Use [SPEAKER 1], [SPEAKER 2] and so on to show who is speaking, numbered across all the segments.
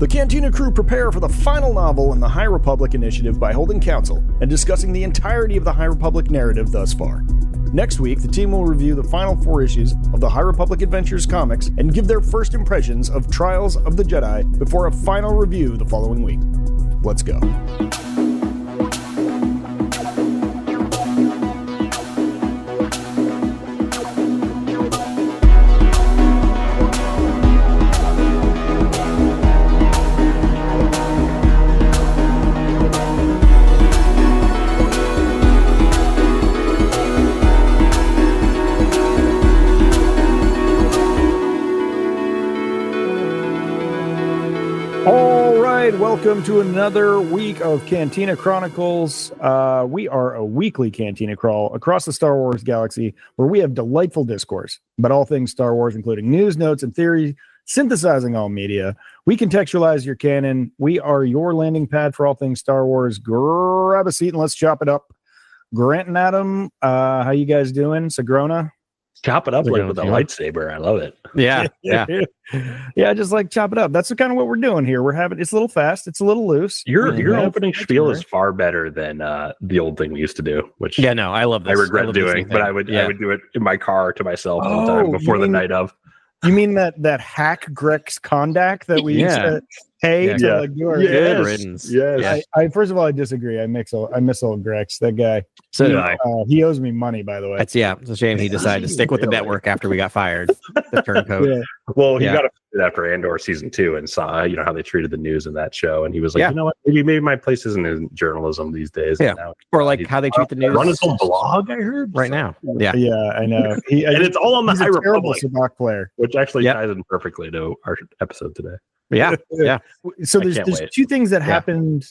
[SPEAKER 1] The Cantina crew prepare for the final novel in the High Republic Initiative by holding council and discussing the entirety of the High Republic narrative thus far. Next week, the team will review the final 4 issues of the High Republic Adventures comics and give their first impressions of Trials of the Jedi before a final review the following week. Let's go. Welcome to another week of Cantina Chronicles. We are a weekly Cantina crawl across the Star Wars galaxy where we have delightful discourse about all things Star Wars, including news, notes, and theory, synthesizing all media. We contextualize your canon. We are your landing pad for all things Star Wars. Grab a seat and let's chop it up. Grant and Adam, how you guys doing? Sagrona?
[SPEAKER 2] Chop it up like with a lightsaber. I love it.
[SPEAKER 3] Yeah.
[SPEAKER 1] Just like chop it up. That's kind of what we're doing here. We're having it's a little fast, it's a little loose.
[SPEAKER 2] Your opening spiel is far better than the old thing we used to do. Which
[SPEAKER 3] I love this.
[SPEAKER 2] I regret doing, but I would do it in my car to myself all the time before the night of.
[SPEAKER 1] You mean that hack Grex Kondak that we used to pay to like do our
[SPEAKER 3] good riddance?
[SPEAKER 1] Yes. I first of all I disagree. I miss old Grex. That guy.
[SPEAKER 3] So
[SPEAKER 1] he owes me money, by the way.
[SPEAKER 3] It's a shame he decided to stick with the network after we got fired. The turncoat.
[SPEAKER 2] Yeah. Well, he got it after Andor season 2 and saw how they treated the news in that show, and he was like, you know what, maybe my place isn't in journalism these days.
[SPEAKER 3] Yeah, or like how they treat the news.
[SPEAKER 2] Run his own blog, I heard
[SPEAKER 3] right now.
[SPEAKER 1] Yeah, I know.
[SPEAKER 2] And it's all on the High Republic
[SPEAKER 1] Sabacc player,
[SPEAKER 2] which actually ties in perfectly to our episode today.
[SPEAKER 3] Yeah.
[SPEAKER 1] So there's 2 things that happened.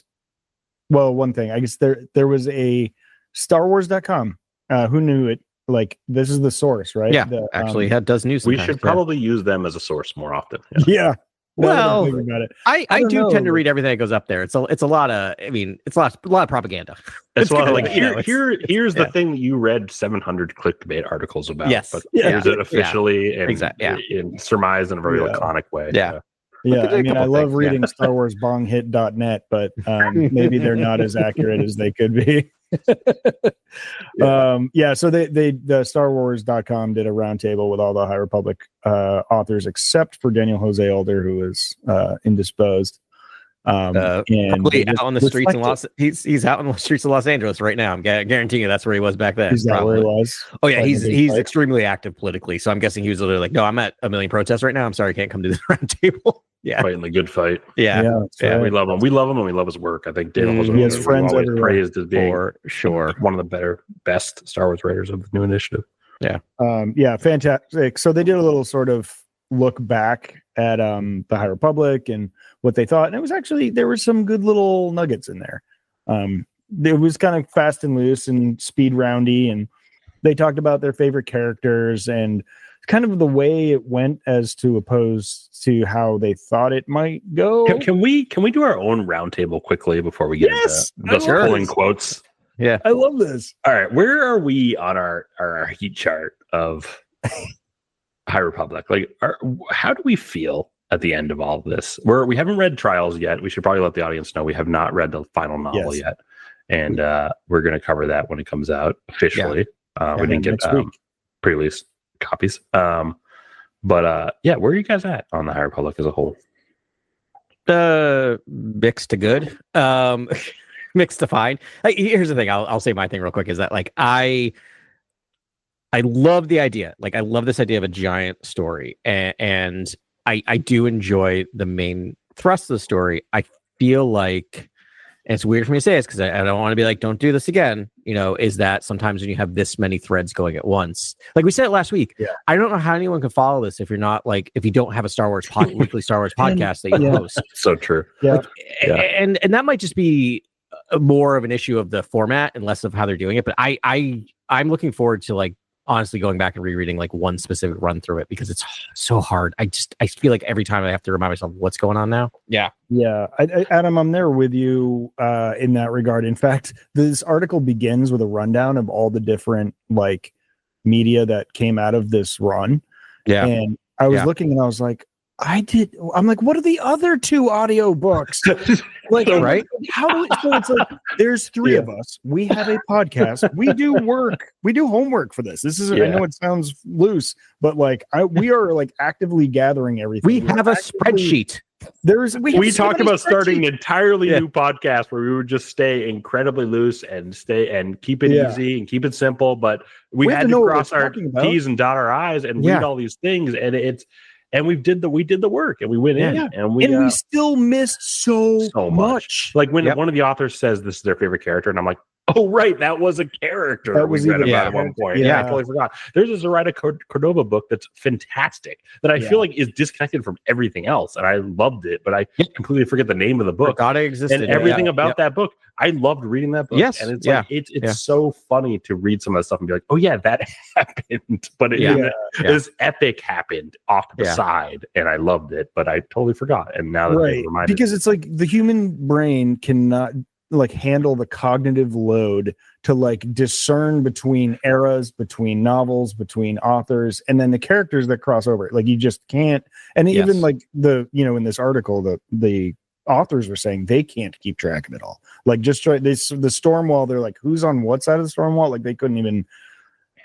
[SPEAKER 1] Well, one thing, I guess there was a StarWars.com. Who knew it? Like, this is the source, right?
[SPEAKER 3] Yeah, actually, it does news.
[SPEAKER 2] We should probably use them as a source more often.
[SPEAKER 1] Yeah.
[SPEAKER 3] Well,
[SPEAKER 1] about it.
[SPEAKER 3] I do tend to read everything that goes up there. It's a lot of. I mean, it's a lot of propaganda.
[SPEAKER 2] It's like here's the thing that you read 700 clickbait articles about.
[SPEAKER 3] Yes,
[SPEAKER 2] but here's it officially and surmised in a very laconic way.
[SPEAKER 1] Yeah, I mean, I love reading Star Wars bonghit.net, but maybe they're not as accurate as they could be. So the StarWars.com did a roundtable with all the High Republic authors except for Daniel Jose Older, who is indisposed.
[SPEAKER 3] And out on the streets in he's out on the streets of Los Angeles right now. I'm guaranteeing you that's where he was back then.
[SPEAKER 1] Is that where he was?
[SPEAKER 3] Oh yeah, he's extremely active politically. So I'm guessing he was literally like, no, I'm at a million protests right now. I'm sorry, I can't come to this roundtable. Yeah,
[SPEAKER 2] fighting the good fight.
[SPEAKER 3] Yeah.
[SPEAKER 2] Right. We love him. We love him, and we love his work. I think Daniel
[SPEAKER 1] he has friends
[SPEAKER 2] praised as being
[SPEAKER 3] for sure
[SPEAKER 2] one of the best Star Wars writers of the new initiative.
[SPEAKER 1] Yeah, fantastic. So they did a little sort of look back at the High Republic and what they thought, and it was actually there were some good little nuggets in there. It was kind of fast and loose and speed roundy, and they talked about their favorite characters and kind of the way it went as to opposed to how they thought it might go.
[SPEAKER 2] Can we do our own roundtable quickly before we get into the pulling quotes?
[SPEAKER 1] Yeah, I love this.
[SPEAKER 2] All right, where are we on our heat chart of High Republic? Like, how do we feel at the end of all of this? We haven't read Trials yet. We should probably let the audience know we have not read the final novel yet, and we're going to cover that when it comes out officially. We didn't get pre-release copies. Where are you guys at on the High Republic as a whole?
[SPEAKER 3] Mixed to good. Mixed to fine. Here's the thing. I'll say my thing real quick is that like I love the idea. Like I love this idea of a giant story, and I do enjoy the main thrust of the story. I feel like, and it's weird for me to say this because I don't want to be like, don't do this again. Is that sometimes when you have this many threads going at once, like we said it last week, I don't know how anyone can follow this if you don't have a Star Wars weekly Star Wars podcast that you host.
[SPEAKER 2] So true.
[SPEAKER 1] Yeah.
[SPEAKER 3] And that might just be more of an issue of the format and less of how they're doing it. But I'm looking forward to like honestly going back and rereading like one specific run through it because it's so hard. I feel like every time I have to remind myself what's going on now.
[SPEAKER 1] Yeah. Adam, I'm there with you in that regard. In fact, this article begins with a rundown of all the different like media that came out of this run.
[SPEAKER 3] Yeah.
[SPEAKER 1] And I was looking and I was like, I did. I'm like, what are the other 2 audiobooks? Like,
[SPEAKER 3] Right?
[SPEAKER 1] How do we, so it's like there's 3 of us. We have a podcast. We do work. We do homework for this. This is I know it sounds loose, but like we are like actively gathering everything.
[SPEAKER 3] We have a spreadsheet.
[SPEAKER 2] We talked about starting an entirely new podcast where we would just stay incredibly loose and keep it easy and keep it simple, but we had to cross our T's and dot our I's and read all these things, and we did the work, and we went in, and we
[SPEAKER 1] still missed so much.
[SPEAKER 2] Like when one of the authors says this is their favorite character, and I'm like, oh right, that was a character that we read about at one point. I totally forgot. There's a Zoraida Cordova book that's fantastic that I feel like is disconnected from everything else, and I loved it, but I completely forget the name of the book.
[SPEAKER 3] Forgot it existed.
[SPEAKER 2] And everything about that book. I loved reading that book.
[SPEAKER 3] Yes,
[SPEAKER 2] and it's like it's so funny to read some of that stuff and be like, oh yeah, that happened, but this epic happened off to the side, and I loved it, but I totally forgot. And now that they reminded
[SPEAKER 1] because it's like the human brain cannot like handle the cognitive load to like discern between eras, between novels, between authors, and then the characters that cross over. Like you just can't. And even like in this article, the authors were saying they can't keep track of it all. Like just try this the storm wall. They're like, who's on what side of the storm wall? Like they couldn't even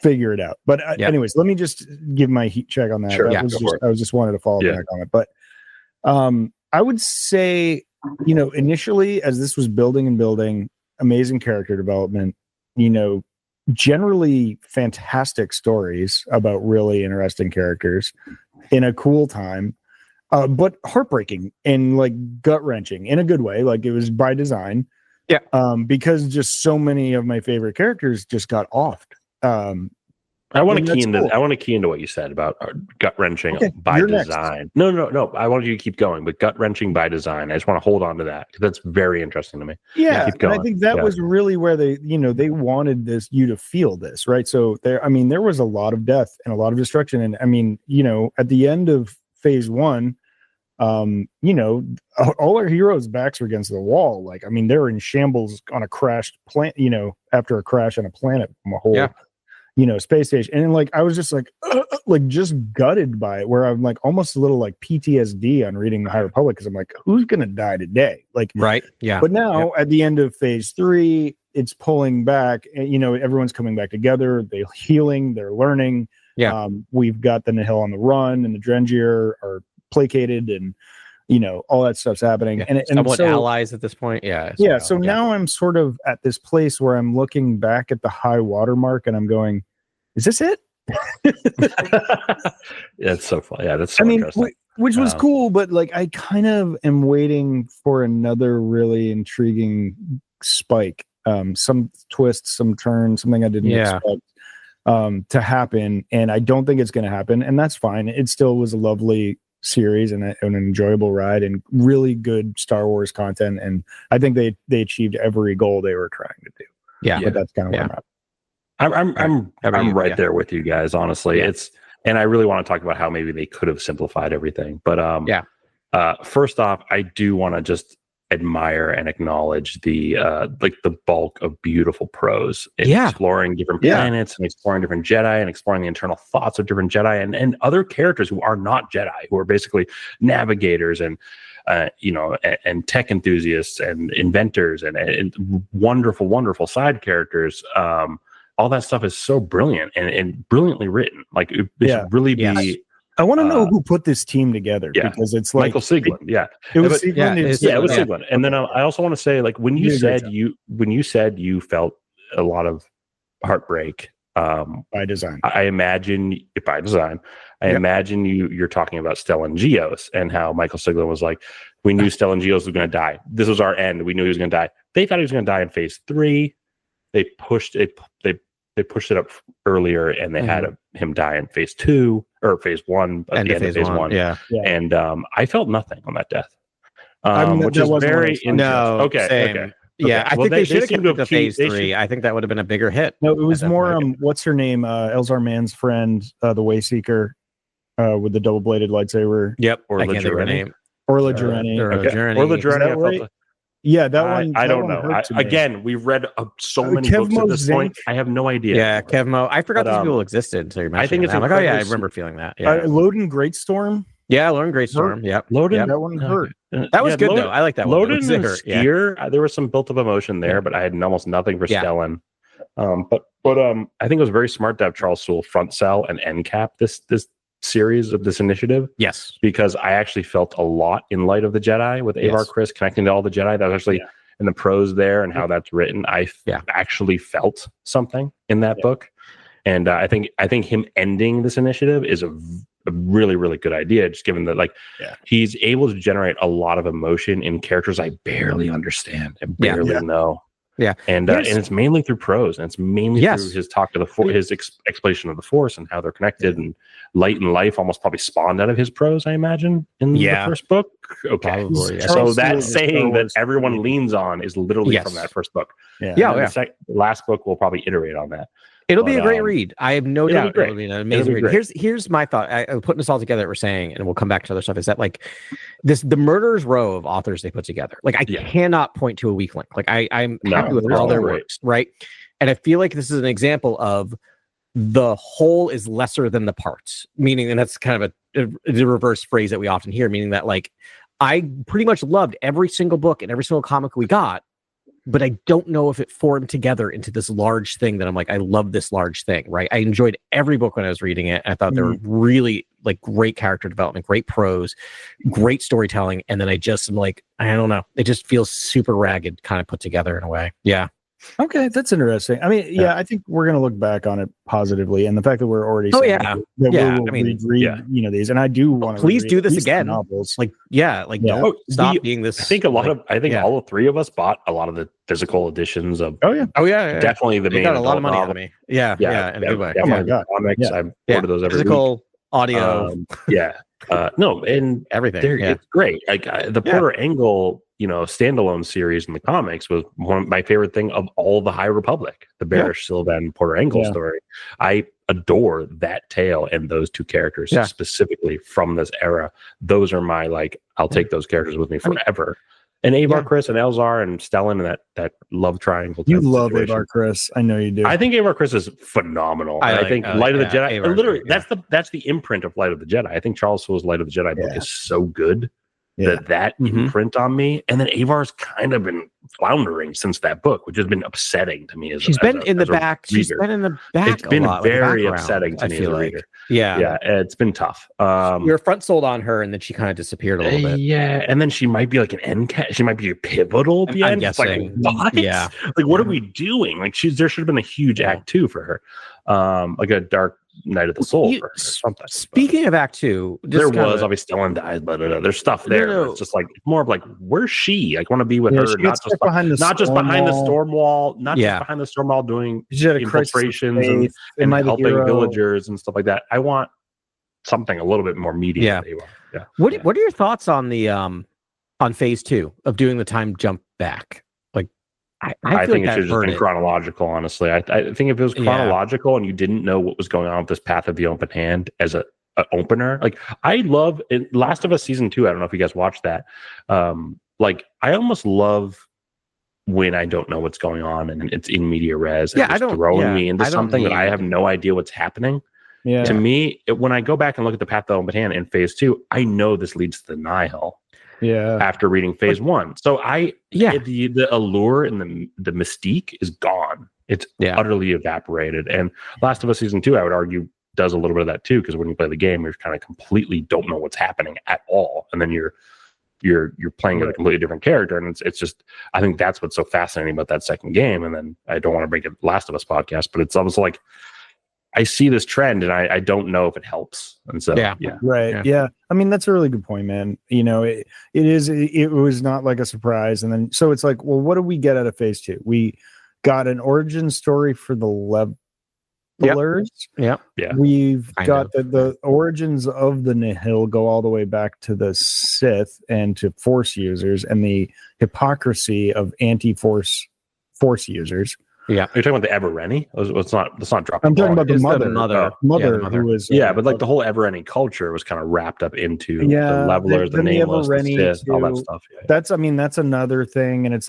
[SPEAKER 1] figure it out. But anyways, let me just give my heat check on that.
[SPEAKER 2] Sure,
[SPEAKER 1] I was just wanted to follow back on it. But I would say, initially as this was building, amazing character development, generally fantastic stories about really interesting characters in a cool time. But heartbreaking and like gut wrenching in a good way. Like it was by design. Yeah. Because just so many of my favorite characters just got offed.
[SPEAKER 2] I want to key into what you said about gut wrenching by design. Next. No. I want you to keep going, but gut wrenching by design. I just want to hold on to that because that's very interesting to me.
[SPEAKER 1] Yeah, keep going. I think that was really where they wanted you to feel this, right? So there was a lot of death and a lot of destruction, and at the end of phase 1. All our heroes' backs are against the wall. Like, they're in shambles on a crashed planet, after a crash on a planet from a whole, space station. And like, I was just like just gutted by it, where I'm like almost a little like PTSD on reading the High Republic. Cause I'm like, who's going to die today? Like,
[SPEAKER 3] right. Yeah.
[SPEAKER 1] But now at the end of phase 3, it's pulling back and, everyone's coming back together. They're healing, they're learning. Yeah. We've got the Nihil on the run, and the Drengir are placated, and all that stuff's happening, and
[SPEAKER 3] somewhat allies at this point.
[SPEAKER 1] So now I'm sort of at this place where I'm looking back at the high water mark, and I'm going, is this it?
[SPEAKER 2] It's so fun. Yeah, that's so interesting.
[SPEAKER 1] Which was cool, but like I kind of am waiting for another really intriguing spike, some twist, some turn, something I didn't expect to happen, and I don't think it's going to happen, and that's fine. It still was a lovely series and an enjoyable ride and really good Star Wars content, and I think they achieved every goal they were trying to do. But that's kind of where
[SPEAKER 2] I'm right there with you guys, honestly. And I really want to talk about how maybe they could have simplified everything, but first off, I do want to just admire and acknowledge the bulk of beautiful prose in exploring different planets and exploring different Jedi and exploring the internal thoughts of different Jedi and other characters who are not Jedi, who are basically navigators and and tech enthusiasts and inventors and wonderful side characters. All that stuff is so brilliant and brilliantly written. Like it should really be.
[SPEAKER 1] I want to know who put this team together, because it's like
[SPEAKER 2] Michael Siglin.
[SPEAKER 1] It was Siglin.
[SPEAKER 2] It was Siglin. And then I also want to say, like, when you said you felt a lot of heartbreak
[SPEAKER 1] by design,
[SPEAKER 2] I imagine you're talking about Stellan Gios and how Michael Siglin was like, we knew Stellan Gios was going to die. This was our end. We knew he was going to die. They thought he was going to die in phase 3. They pushed it. They pushed it up earlier, and they had him die in phase 2 or phase 1 at the end of phase 1.
[SPEAKER 3] Yeah.
[SPEAKER 2] And I felt nothing on that death, which is very interesting. Okay.
[SPEAKER 3] Yeah, I think they should have kept the phase 3. I think that would have been a bigger hit.
[SPEAKER 1] No, it was more. What's her name? Elzar Mann's friend, the Wayseeker, with the double-bladed lightsaber.
[SPEAKER 3] Yep. Orla Jareni.
[SPEAKER 1] Orla Jareni. Yeah, that one.
[SPEAKER 2] I don't know. Again, we've read so many books at this point. I have no idea.
[SPEAKER 3] Yeah, Kevmo. I forgot these people existed. So I think it's like, I remember feeling that. Yeah,
[SPEAKER 1] Loden Greatstorm.
[SPEAKER 3] Yeah, Lone Great Storm. Yep.
[SPEAKER 2] Loden,
[SPEAKER 3] Yep.
[SPEAKER 1] That one hurt.
[SPEAKER 3] That was good though. I like that one.
[SPEAKER 2] Loden and Skier, there was some built up emotion there, but I had almost nothing for Stellan. But I think it was very smart to have Charles Soule front cell and end cap this series of this initiative.
[SPEAKER 3] Yes,
[SPEAKER 2] because I actually felt a lot in Light of the Jedi with Avar Chris connecting to all the Jedi. That was actually in the prose there and how that's written. I actually felt something in that book, and I think him ending this initiative is a really, really good idea. Just given that, he's able to generate a lot of emotion in characters I barely understand and barely know. Yeah, and it's mainly through prose, and it's mainly through his talk to the his explanation of the Force and how they're connected. And Light and Life almost probably spawned out of his prose, I imagine, in the first book. Okay,
[SPEAKER 3] probably,
[SPEAKER 2] so that saying that everyone leans on is literally from that first book. The last book will probably iterate on that.
[SPEAKER 3] It'll be a great read. I have no doubt it'll be an amazing read. Here's my thought. I'm putting this all together that we're saying, and we'll come back to other stuff, is that the murderer's row of authors they put together. I cannot point to a weak link. I'm happy with all their works, right? And I feel like this is an example of the whole is lesser than the parts, meaning, and that's kind of a reverse phrase that we often hear, meaning that I pretty much loved every single book and every single comic we got, but I don't know if it formed together into this large thing that I'm I love this large thing, right? I enjoyed every book when I was reading it. I thought they were really great character development, great prose, great storytelling. And then I just am I don't know. It just feels super ragged, kind of put together in a way. Yeah.
[SPEAKER 1] Okay, that's interesting. I mean, I think we're going to look back on it positively, and the fact that we're already read these, and I do want to
[SPEAKER 3] please do this again. Novels. Don't stop being this.
[SPEAKER 2] I think all three of us bought a lot of the physical editions of. Definitely the main.
[SPEAKER 3] Got a lot of money out of me. Yeah. In a good way.
[SPEAKER 1] Oh my god,
[SPEAKER 2] comics. I order those every
[SPEAKER 3] physical
[SPEAKER 2] week.
[SPEAKER 3] Audio.
[SPEAKER 2] No, and
[SPEAKER 3] everything.
[SPEAKER 2] It's great. The Porter Engle, standalone series in the comics was one of my favorite thing of all the High Republic, the Barish Sylvan Porter Engle story. I adore that tale and those two characters specifically from this era. Those are my I'll take those characters with me forever. And Avar Chris and Elzar and Stellan and that love triangle.
[SPEAKER 1] You love Avar Chris. I know you do.
[SPEAKER 2] I think Avar Chris is phenomenal. I think Light of the Jedi, literally, that's the imprint of Light of the Jedi. I think Charles Soule's Light of the Jedi book is so good that imprint on me. And then Avar's kind of been floundering since that book, which has been upsetting to me.
[SPEAKER 3] She's been in the back. She's been in the back.
[SPEAKER 2] It's been very upsetting to me as a reader. Yeah, it's been tough.
[SPEAKER 3] You're front sold on her, and then she kind of disappeared a little bit.
[SPEAKER 2] Yeah, and then she might be an end cat. She might be a pivotal.
[SPEAKER 3] I'm guessing.
[SPEAKER 2] What? Yeah. What are we doing? There should have been a huge act 2 for her, a dark Night of the Soul for her or something.
[SPEAKER 3] Speaking of Act 2,
[SPEAKER 2] there was obviously Stellan dies, but there's stuff there. It's just more of where's she? I want to be with her, not just behind the storm wall, not just behind the storm wall doing infiltrations and helping villagers and stuff like that. I want something a little bit more meaty.
[SPEAKER 3] What are your thoughts on the on phase 2 of doing the time jump back?
[SPEAKER 2] I think it should have just been chronological, honestly. I think if it was chronological and you didn't know what was going on with this Path of the Open Hand as an opener, I love it. Last of Us Season 2, I don't know if you guys watched that. I almost love when I don't know what's going on and it's in media res and throwing me into something that I have no idea what's happening. To me, when I go back and look at the Path of the Open Hand in phase 2, I know this leads to the Nihil. After reading phase 1, so the allure and the mystique is gone. It's utterly evaporated. And Last of Us Season 2, I would argue, does a little bit of that too, because when you play the game, you're kind of completely don't know what's happening at all, and then you're playing a completely different character, and it's just, I think that's what's so fascinating about that second game. And then I don't want to break a Last of Us podcast, but it's almost I see this trend and I don't know if it helps. And so,
[SPEAKER 1] Yeah. I mean, that's a really good point, man. It was not a surprise. And then, so it's well, what do we get out of phase 2? We got an origin story for the levelers.
[SPEAKER 3] Yeah.
[SPEAKER 1] We've got the origins of the Nihil go all the way back to the Sith and to Force users and the hypocrisy of anti-Force users.
[SPEAKER 2] Yeah, you're talking about the Evereni. Let's not drop.
[SPEAKER 1] I'm talking about the mother.
[SPEAKER 2] Who was but the whole Evereni culture was kind of wrapped up into the levelers, the nameless, the Sith, all that stuff.
[SPEAKER 1] That's another thing, and it's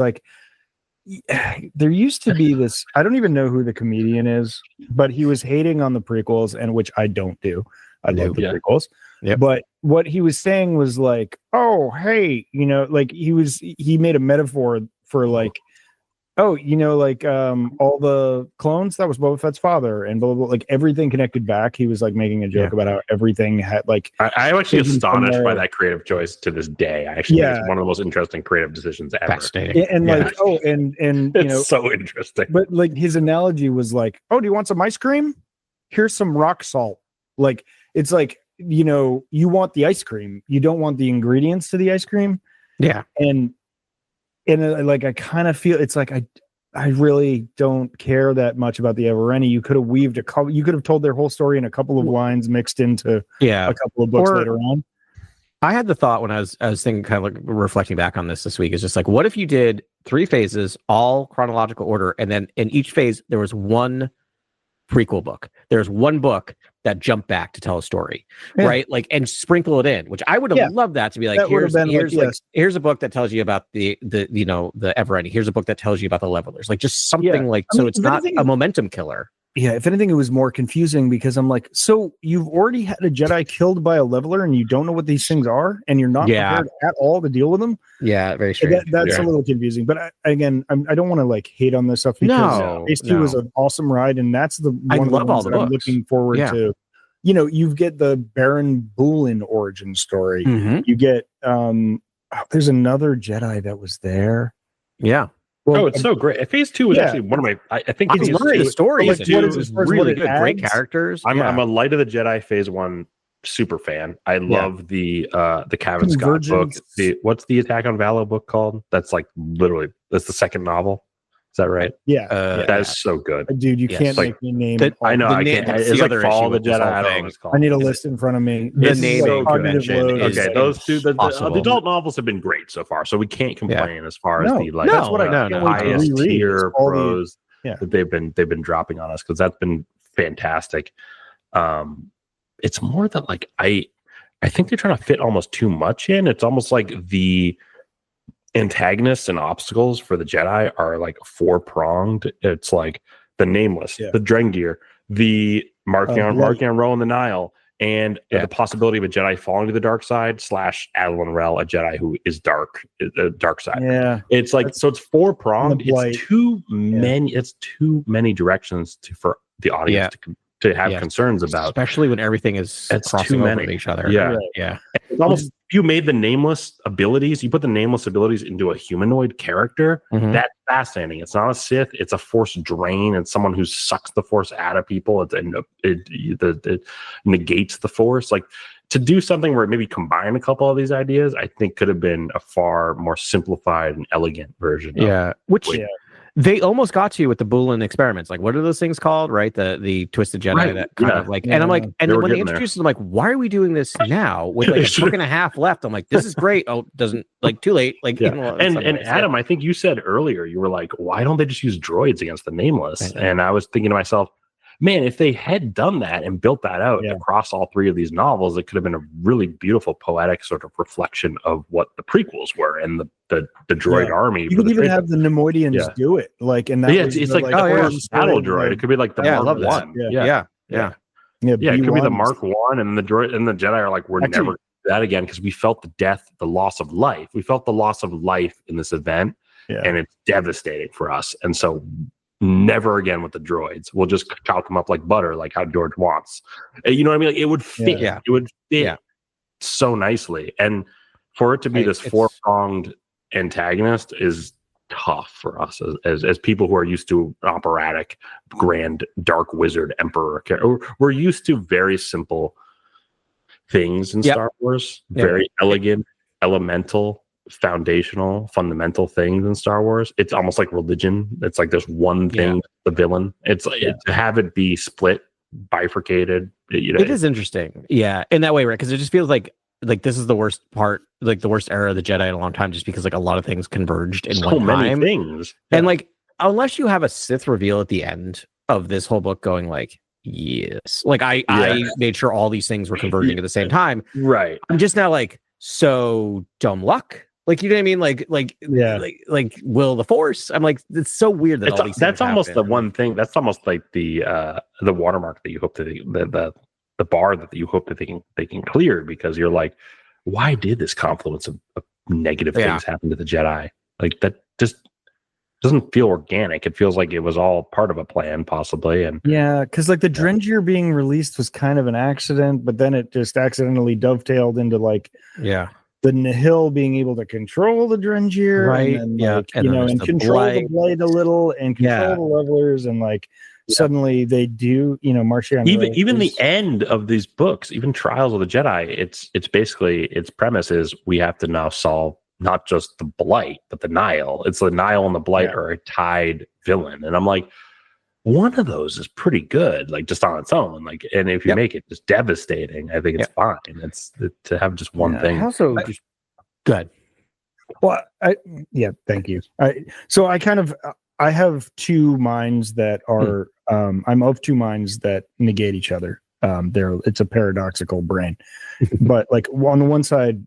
[SPEAKER 1] there used to be this. I don't even know who the comedian is, but he was hating on the prequels, and which I don't do. I love the prequels.
[SPEAKER 3] Yep.
[SPEAKER 1] But what he was saying was like, oh, hey, like he made a metaphor for like, oh, like all the clones, that was Boba Fett's father, and blah, blah, blah, like everything connected back. He was like making a joke about how everything had like.
[SPEAKER 2] I'm actually astonished by that creative choice to this day. I actually think it's one of the most interesting creative decisions ever.
[SPEAKER 3] Fascinating.
[SPEAKER 1] And like, oh, and
[SPEAKER 2] it's so interesting.
[SPEAKER 1] But like his analogy was like, oh, do you want some ice cream? Here's some rock salt. Like it's like, you want the ice cream, you don't want the ingredients to the ice cream.
[SPEAKER 3] Yeah.
[SPEAKER 1] And like I kind of feel it's like I really don't care that much about the Evereni. You could have weaved you could have told their whole story in a couple of lines mixed into a couple of books later on.
[SPEAKER 3] I had the thought when I was thinking, kind of like reflecting back on this week, is just like, what if you did 3 phases, all chronological order, and then in each phase there was one prequel book. There's one book that jumped back to tell a story, right? Like, and sprinkle it in, which I would have loved that to be like, here's a book that tells you about the Evereni. Here's a book that tells you about the Levelers. Like just something like, so it's not a momentum killer.
[SPEAKER 1] Yeah, if anything, it was more confusing because I'm like, so you've already had a Jedi killed by a Leveler and you don't know what these things are and you're not prepared at all to deal with them?
[SPEAKER 3] Yeah, very strange.
[SPEAKER 1] That's a little confusing. But I don't want to like hate on this stuff because Phase 2 was an awesome ride and that's
[SPEAKER 3] I love all the books.
[SPEAKER 1] I'm looking forward to. You get the Baron Bulin origin story.
[SPEAKER 3] Mm-hmm.
[SPEAKER 1] You get there's another Jedi that was there.
[SPEAKER 3] Yeah.
[SPEAKER 2] Well, it's so great. Phase 2 was actually one of my. I think
[SPEAKER 3] I love the story.
[SPEAKER 2] It's
[SPEAKER 3] really good. Great characters.
[SPEAKER 2] I'm a Light of the Jedi Phase 1 super fan. I love the Kevin Scott book. What's the Attack on Valo book called? That's like literally that's the second novel. Is that right?
[SPEAKER 1] Yeah.
[SPEAKER 2] That is so good.
[SPEAKER 1] Dude, you can't make me name
[SPEAKER 2] I know. I can't. It's like Fall of the Jedi. I don't know what it's called.
[SPEAKER 1] I need a list in front of me.
[SPEAKER 3] The naming convention.
[SPEAKER 2] Okay, those two. The adult novels have been great so far, so we can't complain as far as the like highest tier prose that they've been dropping on us because that's been fantastic. It's more that like I think they're trying to fit almost too much in. It's almost like the antagonists and obstacles for the Jedi are like 4-pronged. It's like the Nameless, the Drengir, the marking on Ro in the Nile, and the possibility of a Jedi falling to the dark side / Adolin Rel, a Jedi who is dark side.
[SPEAKER 1] Yeah,
[SPEAKER 2] it's like so it's 4-pronged. It's too many. It's too many directions for the audience to have concerns about,
[SPEAKER 3] especially when everything is crossing over each other.
[SPEAKER 2] Yeah. It's almost you made the Nameless abilities. You put the Nameless abilities into a humanoid character.
[SPEAKER 3] Mm-hmm.
[SPEAKER 2] That's fascinating. It's not a Sith. It's a Force drain. It's someone who sucks the Force out of people. It negates the Force. Like to do something where it maybe combine a couple of these ideas, I think could have been a far more simplified and elegant version.
[SPEAKER 3] They almost got to you with the Bulin experiments. Like, what are those things called? Right, the Twisted Jedi that kind of like. And I'm like, and then when they introduced it, I'm like, why are we doing this now with like a book and a half left? I'm like, this is great. Oh, doesn't like too late. Like,
[SPEAKER 2] and Adam, I think you said earlier, you were like, why don't they just use droids against the Nameless? And I was thinking to myself, man, if they had done that and built that out across all 3 of these novels, it could have been a really beautiful poetic sort of reflection of what the prequels were and the droid army.
[SPEAKER 1] You could even have the Nemoidians do it, like, and that
[SPEAKER 2] it's like the first battle droid. It could be like the Mark 1.
[SPEAKER 3] Yeah.
[SPEAKER 2] It could be the Mark 1, and the droid and the Jedi are like, we're never do that again because we felt the death, the loss of life. We felt the loss of life in this event, and it's devastating for us. And so. Never again with the droids. We'll just chalk them up like butter, like how George wants. You know what I mean? Like it would fit. It would fit so nicely. And for it to be this 4-pronged antagonist is tough for us as people who are used to operatic, grand, dark wizard emperor. We're used to very simple things in Star Wars. Very elegant, elemental. Foundational, fundamental things in Star Wars. It's almost like religion. It's like there's one thing, the villain. It's like to have it be split, bifurcated.
[SPEAKER 3] It is interesting, in that way, right? Because it just feels like this is the worst part, like the worst era of the Jedi in a long time, just because like a lot of things converged in one time. So many
[SPEAKER 2] things,
[SPEAKER 3] and like unless you have a Sith reveal at the end of this whole book, going like. Yes, like I made sure all these things were converging at the same time.
[SPEAKER 2] Right.
[SPEAKER 3] I'm just now like so dumb luck. Like, you know what I mean? Like will the Force? I'm like, it's so weird that
[SPEAKER 2] that's almost the one thing. That's almost like the watermark that you hope to the the bar that you hope that they can clear, because you're like, why did this confluence of negative things happen to the Jedi? Like, that just doesn't feel organic. It feels like it was all part of a plan, possibly. And
[SPEAKER 1] because like the Drengier being released was kind of an accident, but then it just accidentally dovetailed into like the Nihil being able to control the Drengier,
[SPEAKER 3] right?
[SPEAKER 1] And then, like,
[SPEAKER 3] and
[SPEAKER 1] and control the Blight a little, and control the Levelers, and like suddenly they do, Marchion.
[SPEAKER 2] Even the end of these books, even Trials of the Jedi, it's basically, its premise is we have to now solve not just the Blight, but the Nihil. It's the Nihil and the Blight are a tied villain. And I'm like, one of those is pretty good, like just on its own. Like, and if you make it just devastating, I think it's fine. It's to have just one thing.
[SPEAKER 3] Also, just good.
[SPEAKER 1] Well, thank you. I have two minds that are I'm of two minds that negate each other. It's a paradoxical brain. But like on the one side,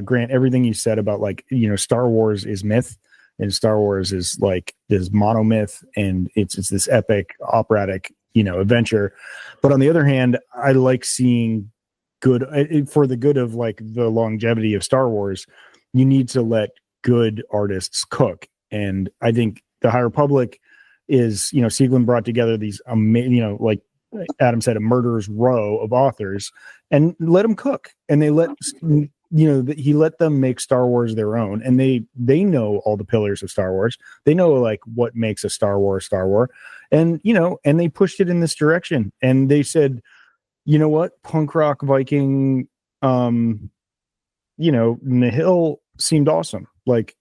[SPEAKER 1] Grant, everything you said about like, Star Wars is myth, and Star Wars is like this monomyth, and it's this epic operatic, adventure. But on the other hand, I like seeing good for the good of like the longevity of Star Wars. You need to let good artists cook. And I think the High Republic is, Sieglin brought together these amazing, like Adam said, a murderer's row of authors, and let them cook. And they he let them make Star Wars their own, and they know all the pillars of Star Wars. They know like what makes a Star Wars, and and they pushed it in this direction. And they said, you know what, punk rock Viking, Nihil seemed awesome. Like,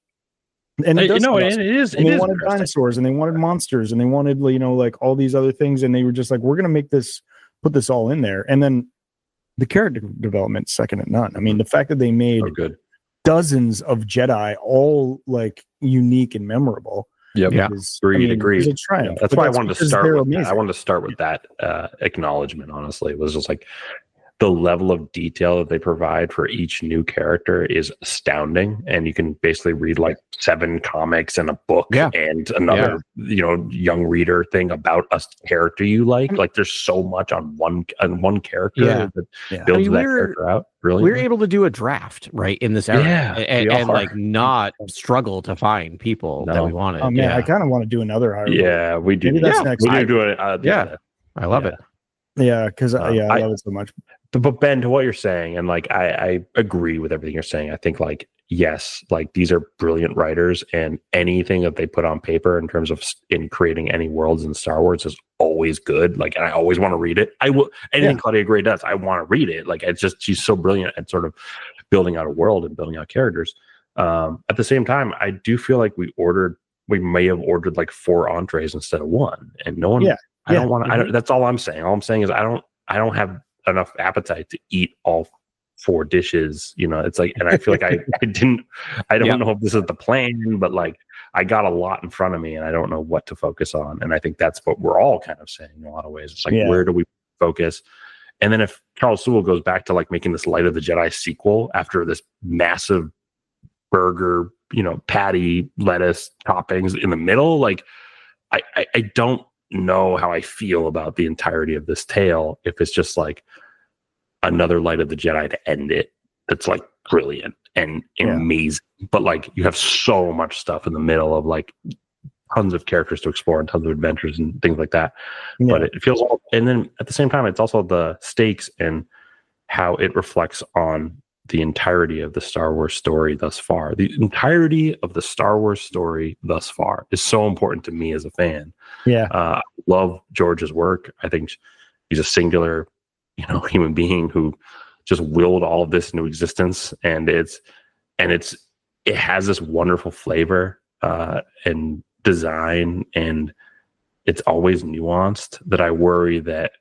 [SPEAKER 1] and it is.
[SPEAKER 2] And
[SPEAKER 1] they wanted dinosaurs, and they wanted monsters, and they wanted like all these other things, and they were just like, we're gonna put this all in there. And then the character development, second to none. I mean, the fact that they made dozens of Jedi, all like unique and memorable.
[SPEAKER 2] Agreed.
[SPEAKER 1] Is a triumph.
[SPEAKER 2] That's why I wanted to start with that. I wanted to start with that acknowledgement. Honestly, it was just like the level of detail that they provide for each new character is astounding. And you can basically read like 7 comics and a book and another, young reader thing about a character you like. Like, there's so much on one character that builds that character out. Really,
[SPEAKER 3] we're able to do a draft right in this era, and like not struggle to find people that we wanted.
[SPEAKER 1] Oh man, I kind of want to do another High
[SPEAKER 2] Republic. We do.
[SPEAKER 1] Maybe that's next.
[SPEAKER 2] We do it.
[SPEAKER 3] I love it.
[SPEAKER 1] Yeah, because I love it so much.
[SPEAKER 2] But Ben, to what you're saying, and like I agree with everything you're saying. I think like, yes, like these are brilliant writers, and anything that they put on paper in terms of in creating any worlds in Star Wars is always good. Like, and I always want to read it. I will anything Claudia Gray does, I want to read it. Like, it's just, she's so brilliant at sort of building out a world and building out characters. At the same time, I do feel like we may have ordered like 4 entrees instead of 1, and no one. I don't want to. That's all I'm saying. All I'm saying is I don't have enough appetite to eat all 4 dishes. It's like, and I feel like I don't know if this is the plan, but like I got a lot in front of me, and I don't know what to focus on. And I think that's what we're all kind of saying in a lot of ways. It's like, where do we focus? And then if Charles Soule goes back to like making this Light of the Jedi sequel after this massive burger, patty, lettuce, toppings in the middle, like I don't know how I feel about the entirety of this tale if it's just like another Light of the Jedi to end it. That's like brilliant and amazing, but like you have so much stuff in the middle of like tons of characters to explore and tons of adventures and things like that. But it feels all, and then at the same time, it's also the stakes and how it reflects on the entirety of the Star Wars story thus far. The entirety of the Star Wars story thus far is so important to me as a fan. I love George's work. I think he's a singular, human being who just willed all of this into existence, and it has this wonderful flavor and design, and it's always nuanced, that I worry that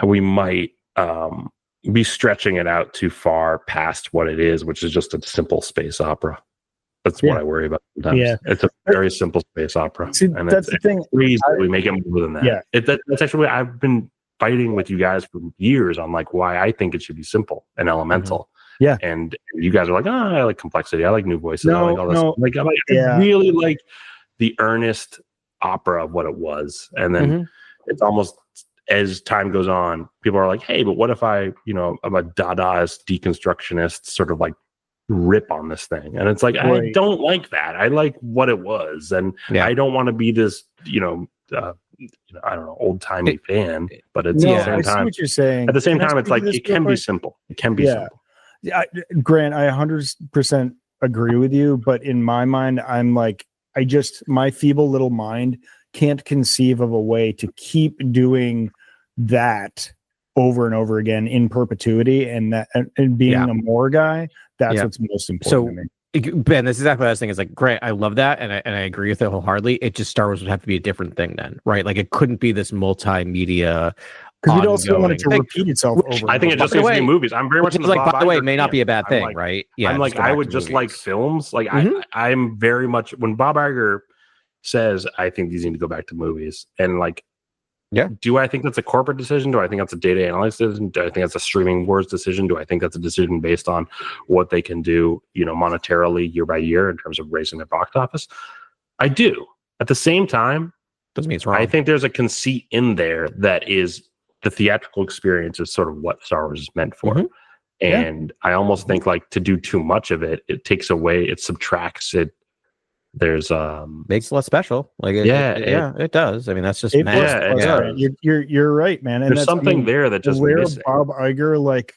[SPEAKER 2] we might be stretching it out too far past what it is, which is just a simple space opera. That's what I worry about sometimes. It's a very simple space opera.
[SPEAKER 1] See, and that's the thing.
[SPEAKER 2] We make it more than that. That's actually, I've been fighting with you guys for years on like why I think it should be simple and elemental. And you guys are like, I like complexity. I like new voices. I like all this. I really like the earnest opera of what it was. And then it's almost as time goes on, people are like, hey, but what if I'm a Dadaist deconstructionist sort of like rip on this thing? And it's like, I don't like that. I like what it was. And I don't want to be this, I don't know, old timey fan, but it's at the same time,
[SPEAKER 1] what you're saying.
[SPEAKER 2] At the same time, it's like, it can be simple. It can be simple.
[SPEAKER 1] Grant, I 100% agree with you. But in my mind, I'm like, my feeble little mind can't conceive of a way to keep doing that over and over again in perpetuity, and being a more guy, that's what's most important to me.
[SPEAKER 3] Ben, this is exactly what I was thinking. It's like, Grant, I love that, and I agree with it wholeheartedly. It just, Star Wars would have to be a different thing then, right? Like, it couldn't be this multimedia.
[SPEAKER 1] Because we'd also want it to repeat itself over.
[SPEAKER 2] I think it just needs to be movies. I'm very much
[SPEAKER 3] like, by the way, it may not be a bad thing, right? Yeah,
[SPEAKER 2] I'm like, I would just like films. Like, I'm very much, when Bob Iger says, I think these need to go back to movies, and like, do I think that's a corporate decision? Do I think that's a data analyst decision? Do I think that's a streaming wars decision? Do I think that's a decision based on what they can do, monetarily year by year in terms of raising their box office? I do. At the same time,
[SPEAKER 3] doesn't mean it's wrong.
[SPEAKER 2] I think there's a conceit in there that is the theatrical experience is sort of what Star Wars is meant for. And I almost think like to do too much of it, it takes away, it subtracts it. There's
[SPEAKER 3] makes it less special. Like it does. I mean, that's just
[SPEAKER 1] you're right, man. And
[SPEAKER 2] there's something there that just missing.
[SPEAKER 1] Bob Iger like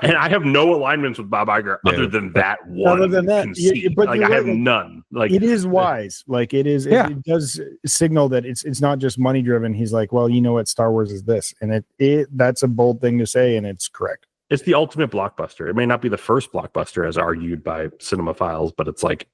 [SPEAKER 2] and I have no alignments with Bob Iger other than that one. Other than that, but like I have none. Like
[SPEAKER 1] it is wise. Like it is. It does signal that it's not just money driven. He's like, well, you know what, Star Wars is this, and that's a bold thing to say, and it's correct.
[SPEAKER 2] It's the ultimate blockbuster. It may not be the first blockbuster as argued by cinemaphiles, but it's like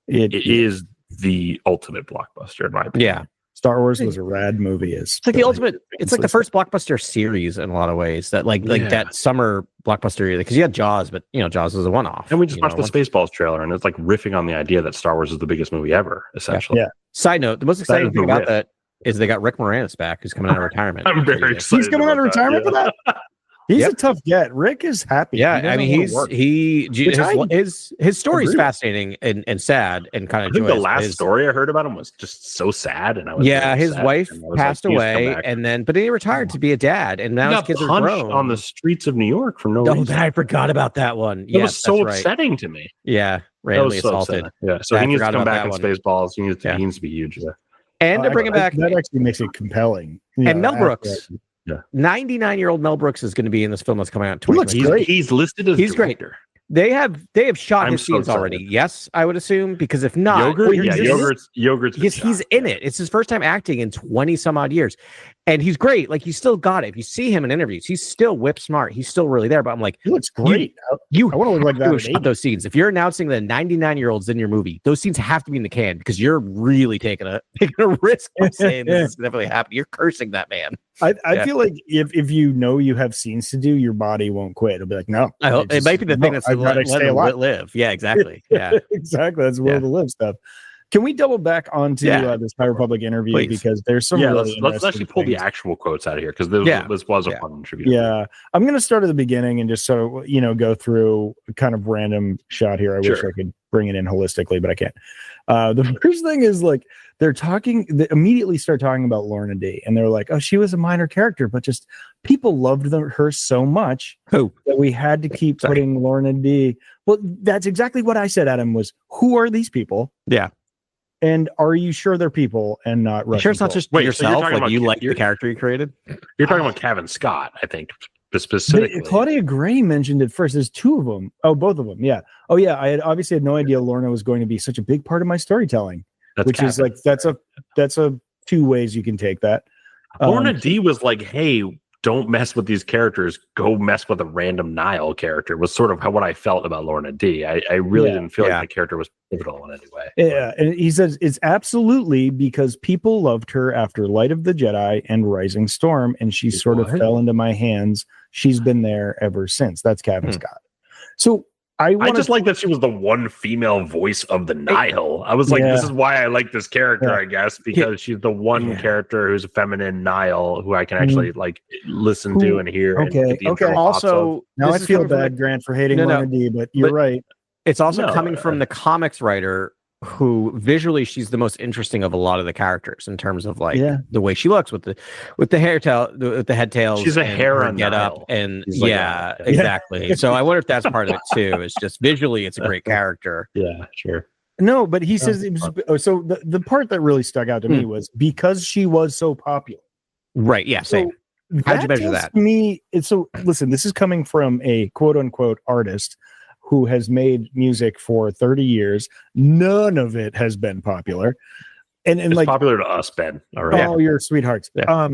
[SPEAKER 2] it is the ultimate blockbuster in my opinion.
[SPEAKER 3] Yeah.
[SPEAKER 1] Star Wars was a rad movie.
[SPEAKER 3] It's like the ultimate. It's like the first blockbuster series in a lot of ways. That like that summer blockbuster, because you had Jaws, but Jaws was a one-off.
[SPEAKER 2] And we just watched the Spaceballs trailer, and it's like riffing on the idea that Star Wars is the biggest movie ever, essentially.
[SPEAKER 1] Yeah.
[SPEAKER 3] Side note: the most exciting thing about that is they got Rick Moranis back, who's coming out of retirement.
[SPEAKER 2] I'm very excited.
[SPEAKER 1] He's coming out of retirement for that. He's a tough get. Rick is happy.
[SPEAKER 3] Yeah, I mean, his story is fascinating and sad and kind of.
[SPEAKER 2] I think the last story I heard about him was just so sad, and I was
[SPEAKER 3] his wife passed away, but he retired to be a dad, and now his kids are grown
[SPEAKER 2] on the streets of New York for no reason.
[SPEAKER 3] I forgot about that one.
[SPEAKER 2] It was so upsetting to me.
[SPEAKER 3] Yeah, randomly assaulted.
[SPEAKER 2] Yeah, so he needs to come back in Spaceballs. He needs to be huge. Yeah.
[SPEAKER 3] And to bring him back,
[SPEAKER 1] that actually makes it compelling.
[SPEAKER 3] And Mel Brooks. 99-year-old Mel Brooks is going to be in this film that's coming out in 2020.
[SPEAKER 2] He's listed as director.
[SPEAKER 3] They have shot his scenes already. Yes, I would assume, because if not,
[SPEAKER 2] Yogurt's
[SPEAKER 3] he's in it. It's his first time acting in 20 some odd years, and he's great. Like, he's still got it. If you see him in interviews, he's still whip smart. He's still really there. But I'm like,
[SPEAKER 1] he looks great. I want to look like that.
[SPEAKER 3] Shot those scenes. If you're announcing that 99-year-old's in your movie, those scenes have to be in the can, because you're really taking a risk of saying this is definitely happening. You're cursing that man.
[SPEAKER 1] I feel like if you have scenes to do, your body won't quit. It'll be like, no.
[SPEAKER 3] I hope it might be the thing that's
[SPEAKER 1] stay alive.
[SPEAKER 3] Live. Yeah, exactly. Yeah,
[SPEAKER 1] exactly. That's will to live stuff. Can we double back onto this High Republic interview? Please. Because there's some
[SPEAKER 2] let's actually pull the actual quotes out of here, because this was a fun interview.
[SPEAKER 1] Yeah, I'm going to start at the beginning and just sort of go through a kind of random shot here. I wish I could bring it in holistically, but I can't. The first thing is like they immediately start talking about Lorna D, and they're like, oh, she was a minor character, but just people loved her so much that we had to keep putting Lorna D. Well, that's exactly what I said, Adam, was who are these people?
[SPEAKER 3] Yeah.
[SPEAKER 1] And are you sure they're people and not Russian?
[SPEAKER 3] Sure, it's not just yourself. So like you like the character you created.
[SPEAKER 2] You're talking about Kevin Scott, I think, specifically.
[SPEAKER 1] Claudia Gray mentioned it first. There's two of them. Oh, both of them. Yeah. Oh, yeah. I had obviously had no idea Lorna was going to be such a big part of my storytelling. Is like that's a two ways you can take that.
[SPEAKER 2] Lorna D was like, hey, don't mess with these characters. Go mess with a random Nile character. Was sort of what I felt about Lorna D. I really didn't feel like the character was pivotal in any way.
[SPEAKER 1] Yeah, and he says it's absolutely because people loved her after Light of the Jedi and Rising Storm, and she sort of fell into my hands. She's been there ever since. That's Kevin Scott. So I
[SPEAKER 2] just like that she was the one female voice of the Nihil. I was like, this is why I like this character, I guess, because she's the one character who's a feminine Nihil who I can actually like listen to and hear.
[SPEAKER 1] Okay. Also, now I feel bad, Grant, for hating Lorna D, but you're right.
[SPEAKER 3] It's also coming from the comics writer who visually she's the most interesting of a lot of the characters in terms of like
[SPEAKER 1] Yeah.
[SPEAKER 3] the way she looks with the hair tail, with the head tails.
[SPEAKER 2] She's a
[SPEAKER 3] and
[SPEAKER 2] hair
[SPEAKER 3] her
[SPEAKER 2] on
[SPEAKER 3] get up,
[SPEAKER 2] Nile.
[SPEAKER 3] and
[SPEAKER 2] She's like
[SPEAKER 3] yeah,
[SPEAKER 2] that.
[SPEAKER 3] exactly. So I wonder if that's part of it too. It's just visually, it's a great character.
[SPEAKER 2] Yeah, sure.
[SPEAKER 1] No, but he says it was, so the part that really stuck out to me was because she was so popular.
[SPEAKER 3] Right. Yeah. Same. How'd you measure that?
[SPEAKER 1] So listen, this is coming from a quote unquote artist who has made music for 30 years. None of it has been popular. And
[SPEAKER 2] It's
[SPEAKER 1] like
[SPEAKER 2] popular to us, Ben. All right.
[SPEAKER 1] Oh, you're sweethearts.
[SPEAKER 2] Yeah.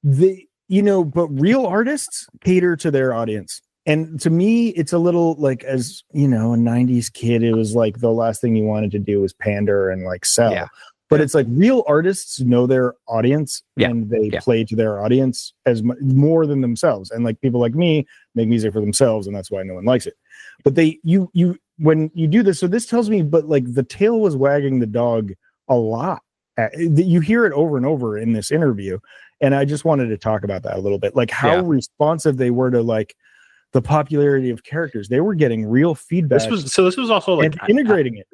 [SPEAKER 1] But real artists cater to their audience. And to me, it's a little like, as you know, a 90s kid, it was like the last thing you wanted to do was pander and like sell.
[SPEAKER 3] Yeah.
[SPEAKER 1] But it's like real artists know their audience and they play to their audience as more than themselves. And like people like me make music for themselves, and that's why no one likes it. But when you do this, so this tells me, but like the tail was wagging the dog a lot. You hear it over and over in this interview, and I just wanted to talk about that a little bit, like how responsive they were to like the popularity of characters. They were getting real feedback.
[SPEAKER 2] This was also like
[SPEAKER 1] integrating it.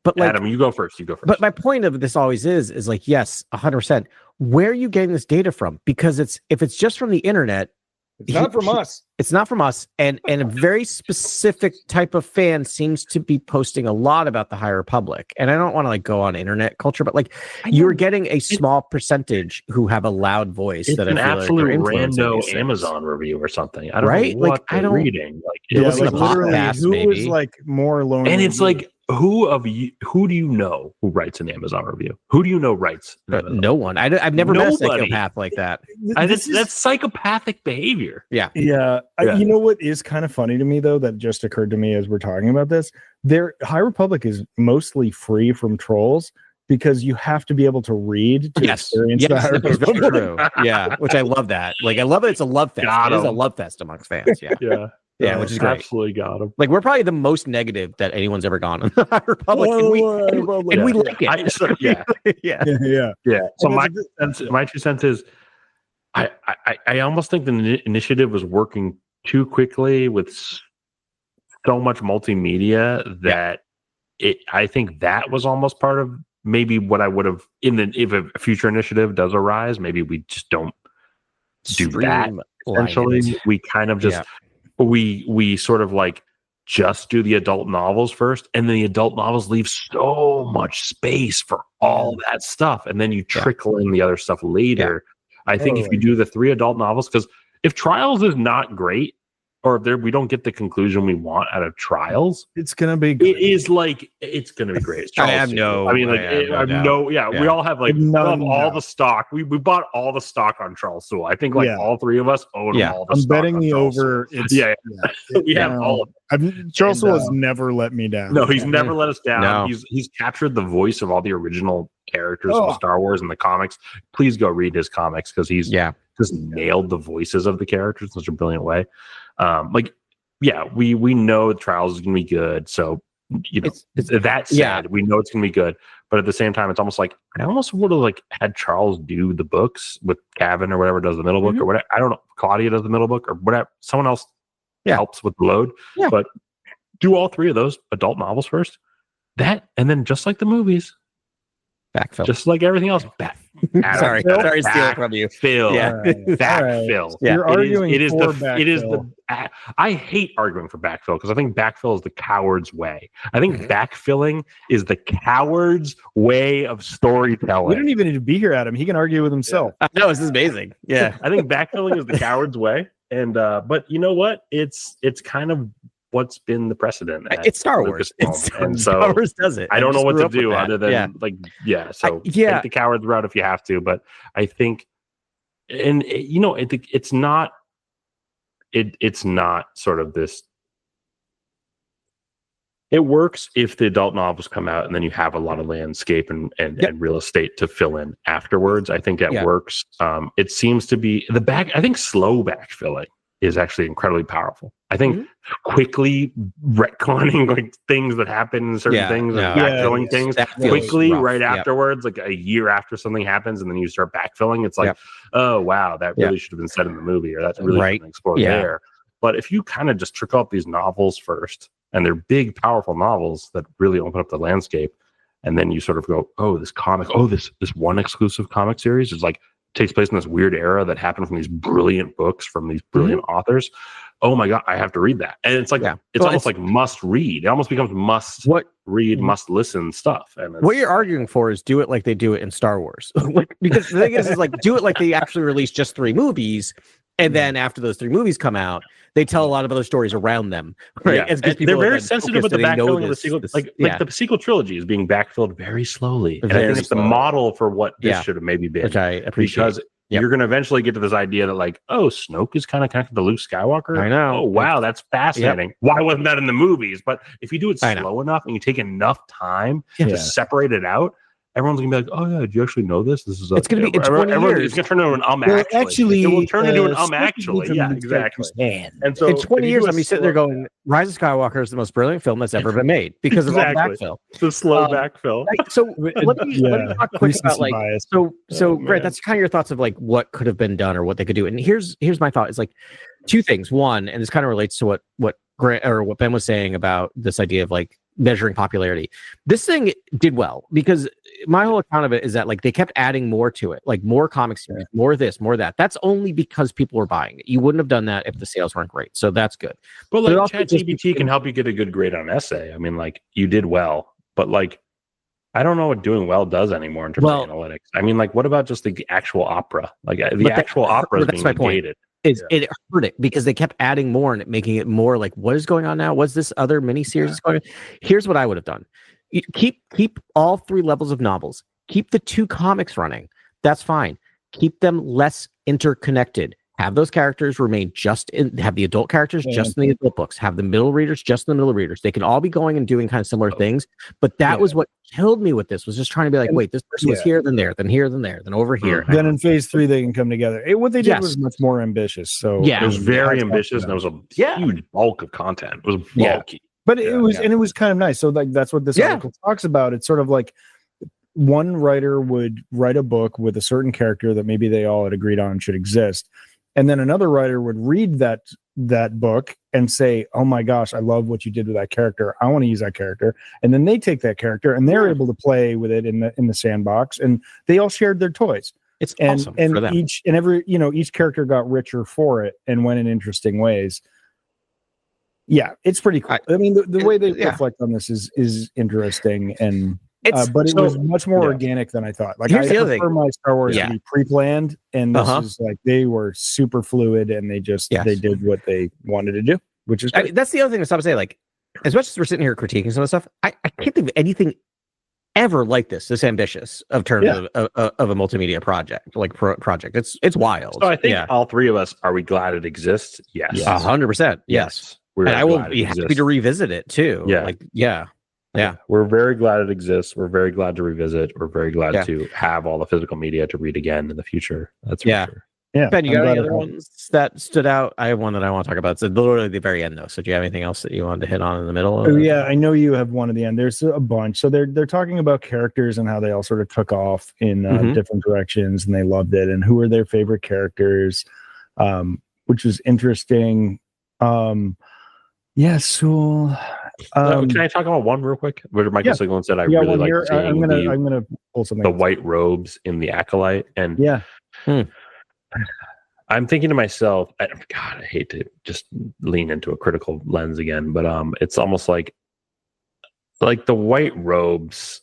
[SPEAKER 3] But like,
[SPEAKER 2] Adam, you go first.
[SPEAKER 3] But my point of this always is like, yes, 100%. Where are you getting this data from? Because if it's just from the internet,
[SPEAKER 1] it's not from us.
[SPEAKER 3] It's not from us. And a very specific type of fan seems to be posting a lot about the High Republic. And I don't want to like go on internet culture, but like you're getting a small percentage who have a loud voice. That
[SPEAKER 2] an absolute rando
[SPEAKER 3] things.
[SPEAKER 2] Amazon review or something. I don't know what
[SPEAKER 3] I don't
[SPEAKER 2] reading. Like
[SPEAKER 3] it wasn't
[SPEAKER 1] like
[SPEAKER 3] a podcast,
[SPEAKER 1] who
[SPEAKER 3] maybe.
[SPEAKER 1] was like more alone.
[SPEAKER 2] And it's like, who do you know who writes an Amazon review? Who do you know writes?
[SPEAKER 3] No one. I've never met a psychopath like that.
[SPEAKER 2] That's psychopathic behavior.
[SPEAKER 3] Yeah.
[SPEAKER 1] You know what is kind of funny to me though, that just occurred to me as we're talking about this? High Republic is mostly free from trolls because you have to be able to read to experience the High Republic.
[SPEAKER 3] True. Yeah, which I love that. Like I love it. It's a love fest. It is a love fest amongst fans. Yeah. Yeah, which is great.
[SPEAKER 2] Absolutely got him.
[SPEAKER 3] Like we're probably the most negative that anyone's ever gone on the High Republic, and we like it.
[SPEAKER 2] Yeah. So my 2 cents is, I almost think the initiative was working too quickly with so much multimedia that I think that was almost part of maybe what I would have if a future initiative does arise. Maybe we just don't do that. Essentially, we kind of just. We sort of like just do the adult novels first, and then the adult novels leave so much space for all that stuff, and then you trickle in the other stuff later. I think if you do the 3 adult novels, because if Trials is not great, or if we don't get the conclusion we want out of Trials,
[SPEAKER 1] it's gonna be great.
[SPEAKER 2] It's gonna be great.
[SPEAKER 3] We all have
[SPEAKER 2] like all the stock. We bought all the stock on Charles Soule. I think all 3 of us own all the stock.
[SPEAKER 1] I'm betting the over.
[SPEAKER 2] We have all of it.
[SPEAKER 1] Charles Soule has never let me down.
[SPEAKER 2] No, he's never let us down. No. He's captured the voice of all the original characters from Star Wars and the comics. Please go read his comics because he's just nailed the voices of the characters in such a brilliant way. We know Trials is going to be good. So, that said, we know it's going to be good. But at the same time, it's almost like I almost would have like had Charles do the books with Gavin or whatever does the middle book or whatever. I don't know. Claudia does the middle book or whatever. Someone else helps with the load. Yeah. But do all 3 of those adult novels first. That, and then just like the movies,
[SPEAKER 3] backfill.
[SPEAKER 2] Just like everything else.
[SPEAKER 3] Sorry to steal from you.
[SPEAKER 2] Phil. Backfill.
[SPEAKER 1] Yeah. You're arguing for backfill.
[SPEAKER 2] I hate arguing for backfill because I think backfill is the coward's way. I think backfilling is the coward's way of storytelling.
[SPEAKER 1] We don't even need to be here, Adam. He can argue with himself.
[SPEAKER 3] No, this is amazing. Yeah.
[SPEAKER 2] I think backfilling is the coward's way. And but you know what? It's kind of what's been the precedent.
[SPEAKER 3] It's Star Wars. Star Wars does it.
[SPEAKER 2] I don't know what to do other than take the coward's route if you have to. But I think, and it's not sort of this. It works if the adult novels come out and then you have a lot of landscape and real estate to fill in afterwards. I think that works. It seems to be I think slow backfilling is actually incredibly powerful. I think quickly retconning like things that happen in certain things and backfilling things quickly right afterwards, like a year after something happens, and then you start backfilling. It's like, oh wow, that really should have been said in the movie, or that's really been explored there. But if you kind of just trickle up these novels first, and they're big, powerful novels that really open up the landscape, and then you sort of go, oh, this comic, this one exclusive comic series is like takes place in this weird era that happened from these brilliant books from these brilliant authors. Oh my god, I have to read that. And it's like it's almost like must read. It almost becomes must read, must listen stuff. And
[SPEAKER 3] what you're arguing for is do it like they do it in Star Wars. Because the thing is like do it like they actually release just 3 movies, and then after those 3 movies come out, they tell a lot of other stories around them. Right?
[SPEAKER 2] Yeah. And they're very sensitive with the backfilling of the sequel. Like the sequel trilogy is being backfilled very slowly. And I think it's the model for what this should have maybe been.
[SPEAKER 3] Which I appreciate.
[SPEAKER 2] Because you're going to eventually get to this idea that like, oh, Snoke is kind of connected to Luke Skywalker.
[SPEAKER 3] I know.
[SPEAKER 2] Oh, wow, that's fascinating. Why wasn't that in the movies? But if you do it slow enough and you take enough time to separate it out, everyone's gonna be like, "Oh yeah, did you actually know this? This is."
[SPEAKER 3] It's gonna be in 20 years.
[SPEAKER 2] It's gonna turn into an actually. It will turn into an actually. Yeah, exactly. And so
[SPEAKER 3] in 20 years, I'm be sitting there going, "Rise of Skywalker is the most brilliant film that's ever been made because of all the backfill."
[SPEAKER 2] The slow backfill.
[SPEAKER 3] So let me talk quick about like so Grant, that's kind of your thoughts of like what could have been done or what they could do. And here's my thought is like 2 things. One, and this kind of relates to what Grant or what Ben was saying about this idea of like measuring popularity. This thing did well because my whole account of it is that like they kept adding more to it, like more comic series, more this, more that. That's only because people were buying it. You wouldn't have done that if the sales weren't great. So that's good.
[SPEAKER 2] But like ChatGPT can help you get a good grade on an essay. I mean, like you did well, but like I don't know what doing well does anymore in terms of analytics. I mean, like what about just the actual opera? Like the actual opera is being negated.
[SPEAKER 3] It hurt it because they kept adding more and making it more like what is going on now? What's this other miniseries going on? Here's what I would have done. Keep all 3 levels of novels. Keep the 2 comics running. That's fine. Keep them less interconnected. Have those characters remain have the adult characters just in the adult books. Have the middle readers just in the middle readers. They can all be going and doing kind of similar things. But that was what killed me with this, was just trying to be like, wait, this person was here, then there, then here, then there, then over here.
[SPEAKER 1] Then in phase 3, they can come together. What they did was much more ambitious. So
[SPEAKER 2] it was very ambitious, and there was a huge bulk of content. It was bulky.
[SPEAKER 1] But it was kind of nice. So like that's what this article talks about. It's sort of like one writer would write a book with a certain character that maybe they all had agreed on should exist. And then another writer would read that book and say, "Oh my gosh, I love what you did with that character. I want to use that character." And then they take that character and they're able to play with it in the sandbox. And they all shared their toys.
[SPEAKER 3] It's awesome for them.
[SPEAKER 1] Each character got richer for it and went in interesting ways. Yeah, it's pretty cool. I mean, the way they reflect on this is interesting, and but it was much more organic than I thought. Like I prefer my Star Wars to be pre-planned, and this is like they were super fluid, and they just they did what they wanted to do, which is great.
[SPEAKER 3] That's the other thing to stop and say. Like, as much as we're sitting here critiquing some of the stuff, I can't think of anything ever like this ambitious of terms of a multimedia project, like project. It's wild.
[SPEAKER 2] So I think all 3 of us are we glad it exists? Yes,
[SPEAKER 3] 100%. Yes. And I will be happy to revisit it too. Yeah.
[SPEAKER 2] We're very glad it exists. We're very glad to revisit. We're very glad to have all the physical media to read again in the future. That's for sure.
[SPEAKER 1] Yeah.
[SPEAKER 3] Ben, you got any other ones that stood out? I have one that I want to talk about. It's literally the very end though. So do you have anything else that you wanted to hit on in the middle?
[SPEAKER 1] I know you have one at the end. There's a bunch. So they're talking about characters and how they all sort of took off in different directions and they loved it, and who were their favorite characters, which was interesting. So
[SPEAKER 2] can I talk about one real quick? Where Michael Sigmund said I really like seeing
[SPEAKER 1] I'm gonna pull something.
[SPEAKER 2] The white robes in the Acolyte, and I'm thinking to myself, God, I hate to just lean into a critical lens again, but it's almost like the white robes.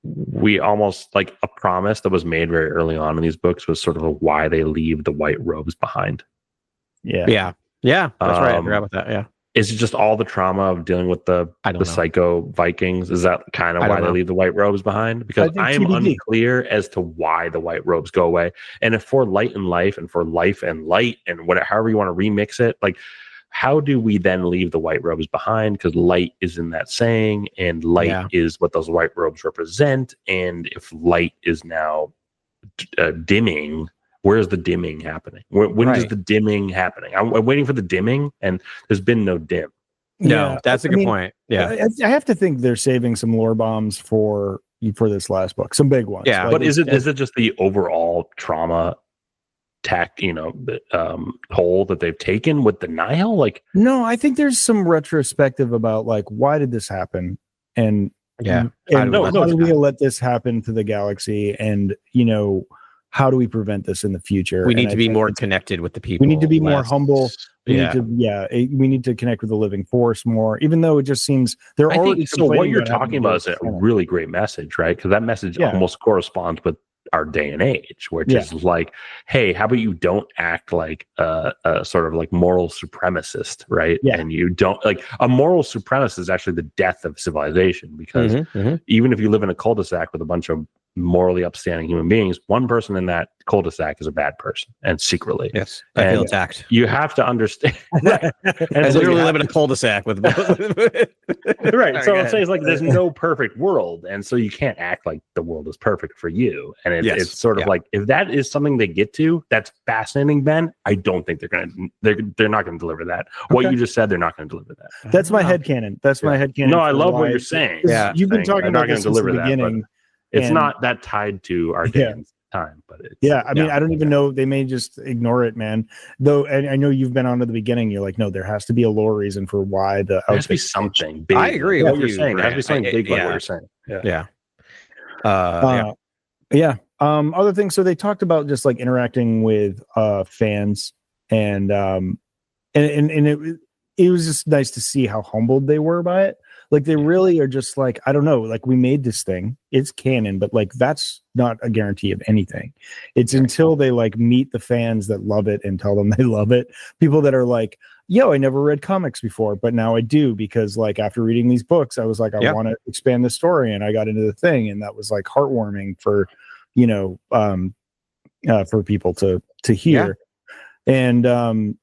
[SPEAKER 2] We almost like a promise that was made very early on in these books was sort of why they leave the white robes behind.
[SPEAKER 3] Yeah. That's right. I forgot about that. Yeah.
[SPEAKER 2] Is it just all the trauma of dealing with the psycho Vikings? Is that kind of why they leave the white robes behind? Because I am unclear as to why the white robes go away. And if for light and life and for life and light and whatever, however you want to remix it, like how do we then leave the white robes behind? Because light is in that saying, and light is what those white robes represent. And if light is now dimming, where's the dimming happening? When does the dimming happening? I'm waiting for the dimming, and there's been no dim.
[SPEAKER 3] No, that's a good point. Yeah,
[SPEAKER 1] I have to think they're saving some lore bombs for this last book, some big ones.
[SPEAKER 2] Yeah, but is it just the overall trauma toll that they've taken with the Nihil? Like,
[SPEAKER 1] no, I think there's some retrospective about like why did this happen, and
[SPEAKER 3] Yeah.
[SPEAKER 1] And
[SPEAKER 2] No,
[SPEAKER 1] how do we let this happen to the galaxy? And, how do we prevent this in the future?
[SPEAKER 3] We need
[SPEAKER 1] And
[SPEAKER 3] to
[SPEAKER 1] I
[SPEAKER 3] be
[SPEAKER 1] think
[SPEAKER 3] more connected with the people.
[SPEAKER 1] we need to be more
[SPEAKER 3] less-
[SPEAKER 1] humble. We
[SPEAKER 3] Yeah.
[SPEAKER 1] we need to connect with the living force more, even though it just seems they're
[SPEAKER 2] I
[SPEAKER 1] already
[SPEAKER 2] think so. What
[SPEAKER 1] complaining
[SPEAKER 2] you're
[SPEAKER 1] about having
[SPEAKER 2] talking
[SPEAKER 1] to
[SPEAKER 2] about is
[SPEAKER 1] deal
[SPEAKER 2] a
[SPEAKER 1] with
[SPEAKER 2] really great message, right? Because that message
[SPEAKER 1] Yeah.
[SPEAKER 2] almost corresponds with our day and age, which
[SPEAKER 1] Yeah.
[SPEAKER 2] is like, hey, how about you don't act like a sort of like moral supremacist, right?
[SPEAKER 1] Yeah.
[SPEAKER 2] And you don't like a moral supremacist is actually the death of civilization, because even if you live in a cul-de-sac with a bunch of morally upstanding human beings, one person in that cul-de-sac is a bad person, and secretly.
[SPEAKER 3] Yes, I feel attacked.
[SPEAKER 2] You have to understand, right? And
[SPEAKER 3] I
[SPEAKER 2] so
[SPEAKER 3] literally live in a cul-de-sac with
[SPEAKER 2] right. So I'm saying it's like there's
[SPEAKER 3] no.
[SPEAKER 2] no perfect world, and so you can't act like the world is perfect for you. And it's sort of
[SPEAKER 3] Yeah.
[SPEAKER 2] like if that is something they get to, that's fascinating, Ben. I don't think they're not gonna deliver that. What you just said, they're not gonna deliver that.
[SPEAKER 1] That's my headcanon. That's my headcanon.
[SPEAKER 2] No, I love what you're saying.
[SPEAKER 3] Yeah.
[SPEAKER 1] You've been talking
[SPEAKER 2] they're
[SPEAKER 1] about
[SPEAKER 2] not gonna
[SPEAKER 1] this since the
[SPEAKER 2] deliver that, but
[SPEAKER 1] beginning.
[SPEAKER 2] it's
[SPEAKER 1] and-
[SPEAKER 2] not that tied to our day and time, but it's
[SPEAKER 1] I mean, I don't even know. They may just ignore it, man. Though, and I know you've been on to the beginning. You're like, no, there has to be a lore reason for why the.
[SPEAKER 2] There has to be something big.
[SPEAKER 3] I agree
[SPEAKER 2] What
[SPEAKER 3] with
[SPEAKER 2] you're
[SPEAKER 3] you,
[SPEAKER 2] saying. There has to be
[SPEAKER 3] Grant.
[SPEAKER 2] something big, like
[SPEAKER 3] Yeah.
[SPEAKER 2] what you're saying.
[SPEAKER 1] Other things. So they talked about just like interacting with fans, and it was just nice to see how humbled they were by it. Like they really are just like, I don't know, like we made this thing, it's canon, but like that's not a guarantee of anything. It's until they like meet the fans that love it and tell them they love it. People that are like, yo, I never read comics before, but now I do, because like after reading these books, I was like, I want to expand the story, and I got into the thing, and that was like heartwarming for people to hear. And I mean,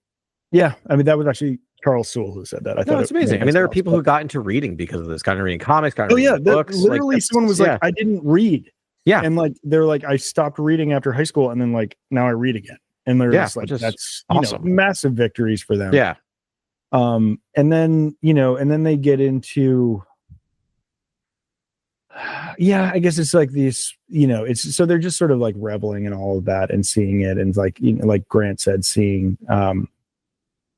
[SPEAKER 1] that was actually Charles Sewell who said that. I thought
[SPEAKER 3] it's amazing. I mean, there are people who got into reading because of this, got into reading comics, got into reading books.
[SPEAKER 1] Literally, someone was like, I didn't read.
[SPEAKER 3] Yeah.
[SPEAKER 1] And like, they're like, I stopped reading after high school, and then like, now I read again. And they're just like, that's
[SPEAKER 3] awesome.
[SPEAKER 1] Massive victories for them.
[SPEAKER 3] Yeah.
[SPEAKER 1] And then, they get into, I guess it's like these, it's so they're just sort of like reveling in all of that and seeing it. And like, like Grant said, seeing,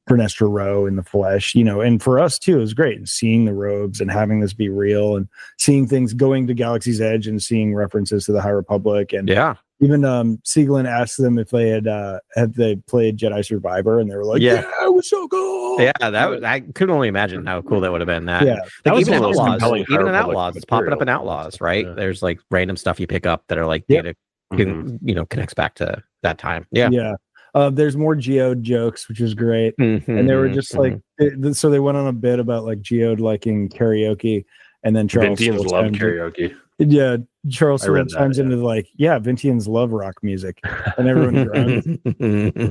[SPEAKER 1] Vernestra Rowe in the flesh, and for us too, it was great seeing the robes and having this be real, and seeing things going to Galaxy's Edge and seeing references to the High Republic. And even Sieglin asked them if they had they played Jedi Survivor, and they were like, yeah, it was so cool.
[SPEAKER 3] Yeah, I could only imagine how cool that would have been. That
[SPEAKER 2] that was
[SPEAKER 3] even in
[SPEAKER 2] Outlaws,
[SPEAKER 3] it's popping up in Outlaws, right? Yeah. There's like random stuff you pick up that are like data connects back to that time.
[SPEAKER 1] There's more Geode jokes, which is great. And they were just like, so they went on a bit about like Geode liking karaoke, and then Charles
[SPEAKER 2] Vintians love karaoke.
[SPEAKER 1] Yeah, Charles chimes into like, Vintians love rock music, and everyone drunk.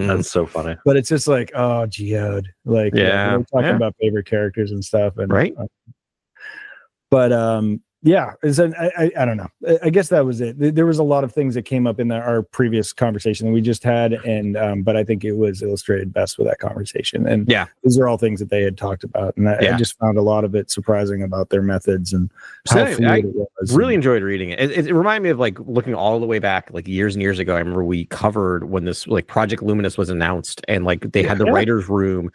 [SPEAKER 2] That's so funny.
[SPEAKER 1] But it's just like, oh, Geode, like, we're talking about favorite characters and stuff, and
[SPEAKER 3] right.
[SPEAKER 1] I don't know. I guess that was it. There was a lot of things that came up in our previous conversation that we just had, and but I think it was illustrated best with that conversation. And these are all things that they had talked about, and I just found a lot of it surprising about their methods and how fluid it was.
[SPEAKER 3] Really enjoyed reading it. It reminded me of like looking all the way back, like years and years ago. I remember we covered when this like Project Luminous was announced, and like they had the writers' room.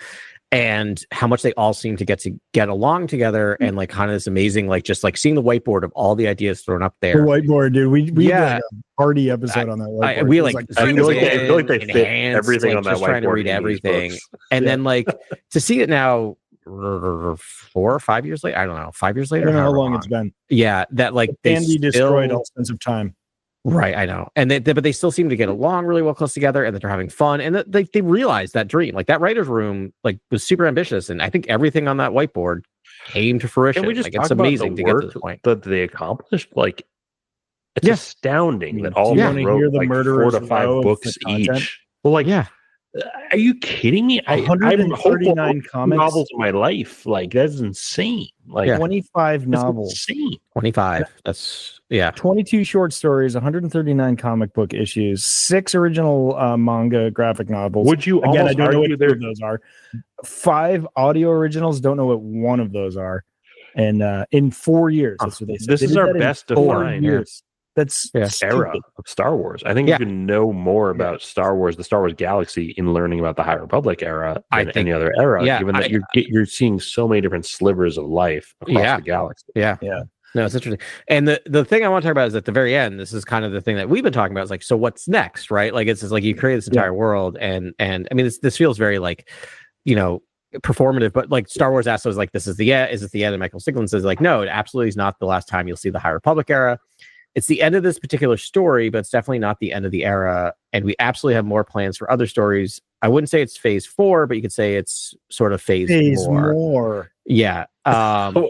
[SPEAKER 3] And how much they all seem to get along together, and like kind of this amazing, like just like seeing the whiteboard of all the ideas thrown up there.
[SPEAKER 1] The whiteboard, dude. We had a party episode on that whiteboard.
[SPEAKER 3] We like
[SPEAKER 2] I feel like they fit everything on that
[SPEAKER 3] whiteboard. Trying to read everything, and then like to see it now 4 or 5 years later. I don't know. 5 years later.
[SPEAKER 1] I don't know how long it's been.
[SPEAKER 3] Yeah, that like
[SPEAKER 1] Andy destroyed all sense of time.
[SPEAKER 3] Right, I know, and but they still seem to get along really well, close together, and that they're having fun, and that they realized that dream, like that writer's room, like was super ambitious, and I think everything on that whiteboard came to fruition.
[SPEAKER 2] Can we just
[SPEAKER 3] like,
[SPEAKER 2] talk
[SPEAKER 3] it's
[SPEAKER 2] about
[SPEAKER 3] amazing
[SPEAKER 2] the
[SPEAKER 3] to get
[SPEAKER 2] work
[SPEAKER 3] to this point
[SPEAKER 2] that they accomplished? Like, it's astounding that all
[SPEAKER 1] of them wrote
[SPEAKER 2] like 4 to 5 books each. Well, like, are you kidding me? I'm
[SPEAKER 1] 139 comics
[SPEAKER 2] novels in my life. Like, that's insane. Like
[SPEAKER 1] 25 novels.
[SPEAKER 2] Insane.
[SPEAKER 3] 25. That's
[SPEAKER 1] 22 short stories, 139 comic book issues, 6 original manga graphic novels.
[SPEAKER 2] Would you
[SPEAKER 1] again? I don't know what
[SPEAKER 2] two
[SPEAKER 1] of those are. 5 audio originals. Don't know what one of those are. And in 4 years, that's what they said.
[SPEAKER 2] This is our best defined
[SPEAKER 1] years. That's
[SPEAKER 2] era of Star Wars. I think you can know more about Star Wars, the Star Wars galaxy, in learning about the High Republic era than any other era. Given that you're seeing so many different slivers of life across the galaxy.
[SPEAKER 3] Yeah. No, it's interesting. And the thing I want to talk about is at the very end, this is kind of the thing that we've been talking about, is like, so what's next, right? Like, it's just like you create this entire world, and I mean, this feels very like, you know, performative, but like Star Wars asks us, like, this is the end, is this the end? And Michael Sticklin says, like, no, it absolutely is not the last time you'll see the High Republic era. It's the end of this particular story, but it's definitely not the end of the era. And we absolutely have more plans for other stories. I wouldn't say it's phase 4, but you could say it's sort of phase more. Yeah.
[SPEAKER 2] MOAR.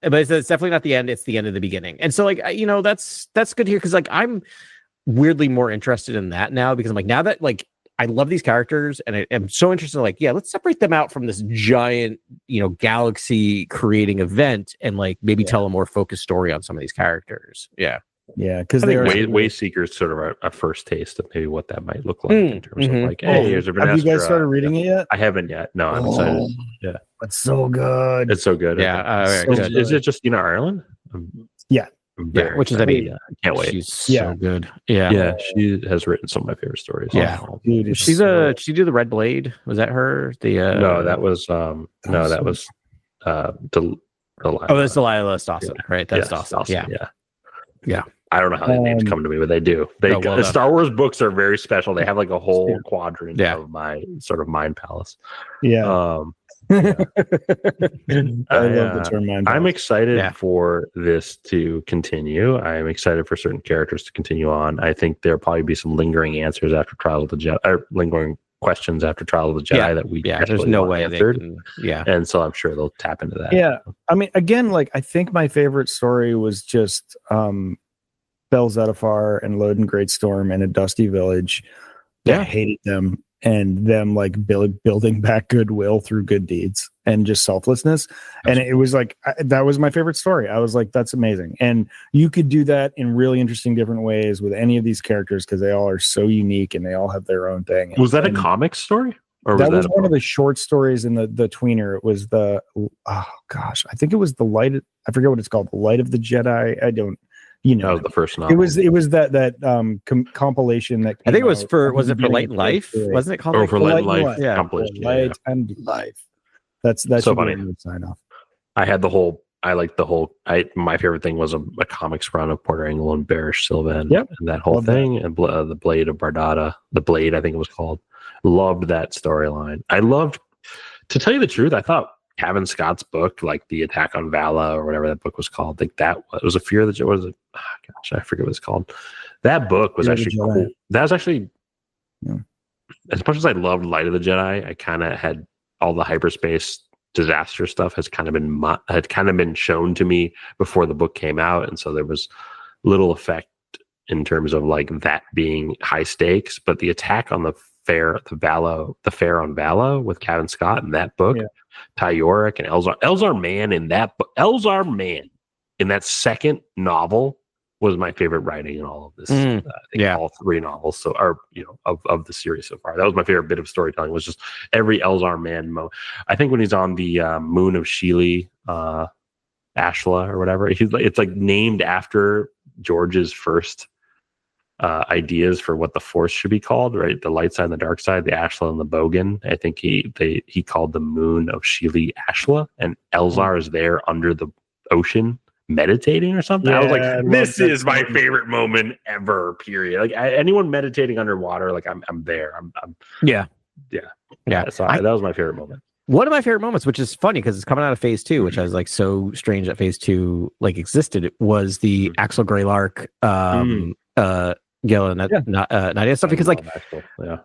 [SPEAKER 3] But it's definitely not the end. It's the end of the beginning. And so, like, you know, that's good here, because like I'm weirdly more interested in that now, because I'm like, now that like I love these characters and I'm so interested in, like, yeah, let's separate them out from this giant, you know, galaxy creating event and like maybe tell a more focused story on some of these characters. Yeah.
[SPEAKER 1] Yeah, because
[SPEAKER 2] I think Wayseeker is sort of a first taste of maybe what that might look like in terms of like, hey, here's a Vernestra.
[SPEAKER 1] Have you guys started reading it yet?
[SPEAKER 2] I haven't yet. No, I'm excited. Yeah,
[SPEAKER 1] it's so good.
[SPEAKER 2] It's so good.
[SPEAKER 3] Yeah,
[SPEAKER 2] is it just Ireland?
[SPEAKER 1] Yeah.
[SPEAKER 3] Yeah, which is, I mean,
[SPEAKER 2] I can't wait.
[SPEAKER 3] She's so good. Yeah,
[SPEAKER 2] she has written some of my favorite stories.
[SPEAKER 3] Yeah, dude, did she do the Red Blade? Was that her?
[SPEAKER 2] No, that was Delilah.
[SPEAKER 3] Oh, that's Delilah Dawson, right? That's Dawson. Yeah.
[SPEAKER 2] I don't know how the names come to me, but they do. The Star Wars books are very special. They have like a whole quadrant of my sort of mind palace.
[SPEAKER 1] Yeah. I love the term mind palace.
[SPEAKER 2] I'm excited for this to continue. I'm excited for certain characters to continue on. I think there'll probably be some lingering answers after Trial of the Jedi, or lingering questions after Trial of the Jedi that we
[SPEAKER 3] there's no way answered.
[SPEAKER 2] And so I'm sure they'll tap into that.
[SPEAKER 1] Yeah. I mean, again, like, I think my favorite story was just Bell Zettifar and Loden Greatstorm in a dusty village that hated them, and them like building back goodwill through good deeds and just selflessness. And it was like, that was my favorite story. I was like, that's amazing. And you could do that in really interesting different ways with any of these characters, because they all are so unique and they all have their own thing.
[SPEAKER 2] Was that a comic story? Or
[SPEAKER 1] that was one of the short stories in the tweener. It was I think it was the light. I forget what it's called. The Light of the Jedi. I don't. That
[SPEAKER 2] was the first novel.
[SPEAKER 1] It was that compilation that
[SPEAKER 3] I think it was for Light and Life? Wasn't it called?
[SPEAKER 2] Or for Light and Life?
[SPEAKER 3] Yeah,
[SPEAKER 1] Light and Life. That's
[SPEAKER 2] so funny.
[SPEAKER 1] Sign off.
[SPEAKER 2] I had the whole. I liked the whole. My favorite thing was a comics run of Porter Engle and Barish Silva and that whole thing, and the Blade of Bardata. The Blade, I think it was called. Loved that storyline. I loved. To tell you the truth, I thought Kevin Scott's book, like the Attack on Vala or whatever that book was called, like that was a Fear of the was it? Oh, gosh, I forget what it's called. That book was actually cool. That was actually as much as I loved Light of the Jedi, I kind of had all the hyperspace disaster stuff had kind of been shown to me before the book came out, and so there was little effect in terms of like that being high stakes. But the attack on the fair on Vala with Kevin Scott in that book, Ty Yorick and Elzar Mann in that book. Elzar Mann in that second novel was my favorite writing in all of this. I think all three novels, of the series so far. That was my favorite bit of storytelling. Was just every Elzar Mann moment. I think when he's on the moon of Sheely, Ashla or whatever, it's like named after George's first ideas for what the Force should be called, right? The light side and the dark side, the Ashla and the Bogan. I think he called the moon of Sheely Ashla, and Elzar is there under the ocean meditating or something. I was like, this is my favorite moment ever, period. Like anyone meditating underwater, like I'm there.
[SPEAKER 3] Yeah.
[SPEAKER 2] So that was my favorite moment.
[SPEAKER 3] One of my favorite moments, which is funny because it's coming out of phase 2, which I was like so strange that phase 2 like existed, was the Axel Greylark Gil and Nadia stuff, because like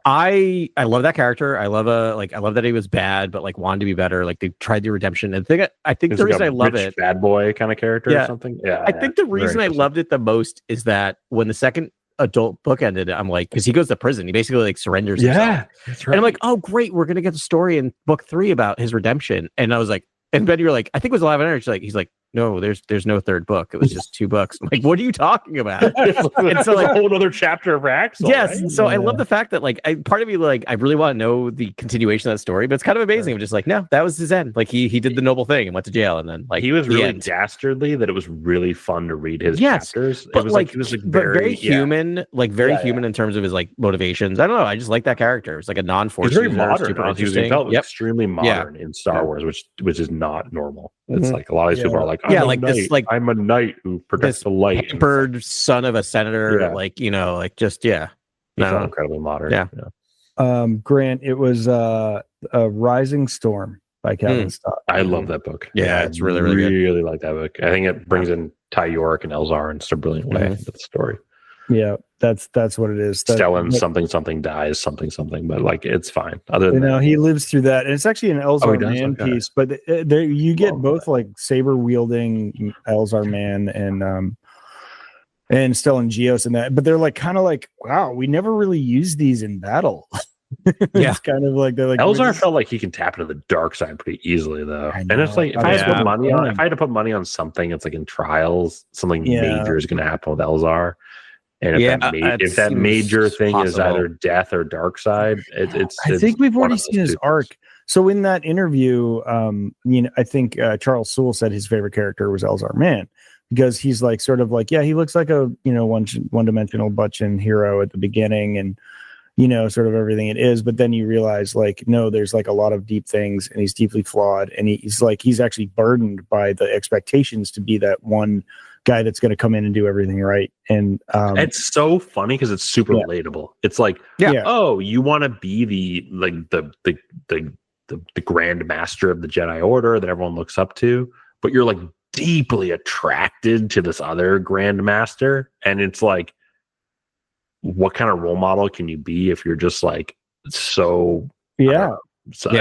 [SPEAKER 3] I love that character. I love that he was bad, but like wanted to be better. Like they tried the redemption. And I think the reason I love it,
[SPEAKER 2] bad boy kind of character or something.
[SPEAKER 3] I think the reason I loved it the most is that when the second adult book ended, I'm like, because he goes to prison, he basically like surrenders himself. That's right. And I'm like, oh great, we're gonna get the story in book 3 about his redemption. And I was like, and Ben, you were like, I think it was Alive on Air. He's like, there's no third book. It was just 2 books. I'm like, what are you talking about?
[SPEAKER 2] And so, like, a whole other chapter of Axel.
[SPEAKER 3] Yes.
[SPEAKER 2] Right?
[SPEAKER 3] So I love the fact that, like, part of me, like, I really want to know the continuation of that story, but it's kind of amazing. I'm just like, no, that was his end. Like, he did the noble thing and went to jail, and then, like,
[SPEAKER 2] he was really
[SPEAKER 3] end.
[SPEAKER 2] dastardly that it was really fun to read his chapters.
[SPEAKER 3] But
[SPEAKER 2] it was
[SPEAKER 3] like
[SPEAKER 2] he was like
[SPEAKER 3] very human, like very human in terms of his like motivations. I don't know. I just like that character. It's like a non-force.
[SPEAKER 2] He's very
[SPEAKER 3] user,
[SPEAKER 2] modern.
[SPEAKER 3] super
[SPEAKER 2] He
[SPEAKER 3] interesting.
[SPEAKER 2] felt extremely modern in Star Wars, which is not normal. It's like a lot of these people are like, I'm a knight who protects the light.
[SPEAKER 3] Pampered son of a senator, like, you know, like just
[SPEAKER 2] He felt incredibly modern.
[SPEAKER 3] Yeah.
[SPEAKER 1] Grant, it was a Rising Storm by Calvin Stott.
[SPEAKER 2] I love that book.
[SPEAKER 3] Yeah, it's really, really good.
[SPEAKER 2] Really like that book. I think it brings in Ty York and Elzar in such a brilliant way into the story.
[SPEAKER 1] Yeah, that's what it is.
[SPEAKER 2] Stellan something dies something, but like it's fine. Other than that,
[SPEAKER 1] he lives through that, and it's actually an Elzar Man piece. But there you get both like saber wielding Elzar Man and Stellan Geos in that. But they're like kind of like, wow, we never really used these in battle. It's kind of like they're like
[SPEAKER 2] Elzar felt like he can tap into the dark side pretty easily though. And it's like if I had to put money on something, it's like in Trials, something major is going to happen with Elzar. And if that major thing is either death or dark side, I
[SPEAKER 1] think we've already seen his arc. So in that interview, I think Charles Soule said his favorite character was Elzar Man because he's like sort of like, he looks like a one-dimensional Butchin hero at the beginning and sort of everything it is, but then you realize like, no, there's like a lot of deep things and he's deeply flawed and he's actually burdened by the expectations to be that one guy that's going to come in and do everything right. And
[SPEAKER 2] it's so funny because it's super relatable. It's like, oh, you want to be the grand master of the Jedi Order that everyone looks up to, but you're like deeply attracted to this other grand master, and it's like, what kind of role model can you be if you're just like so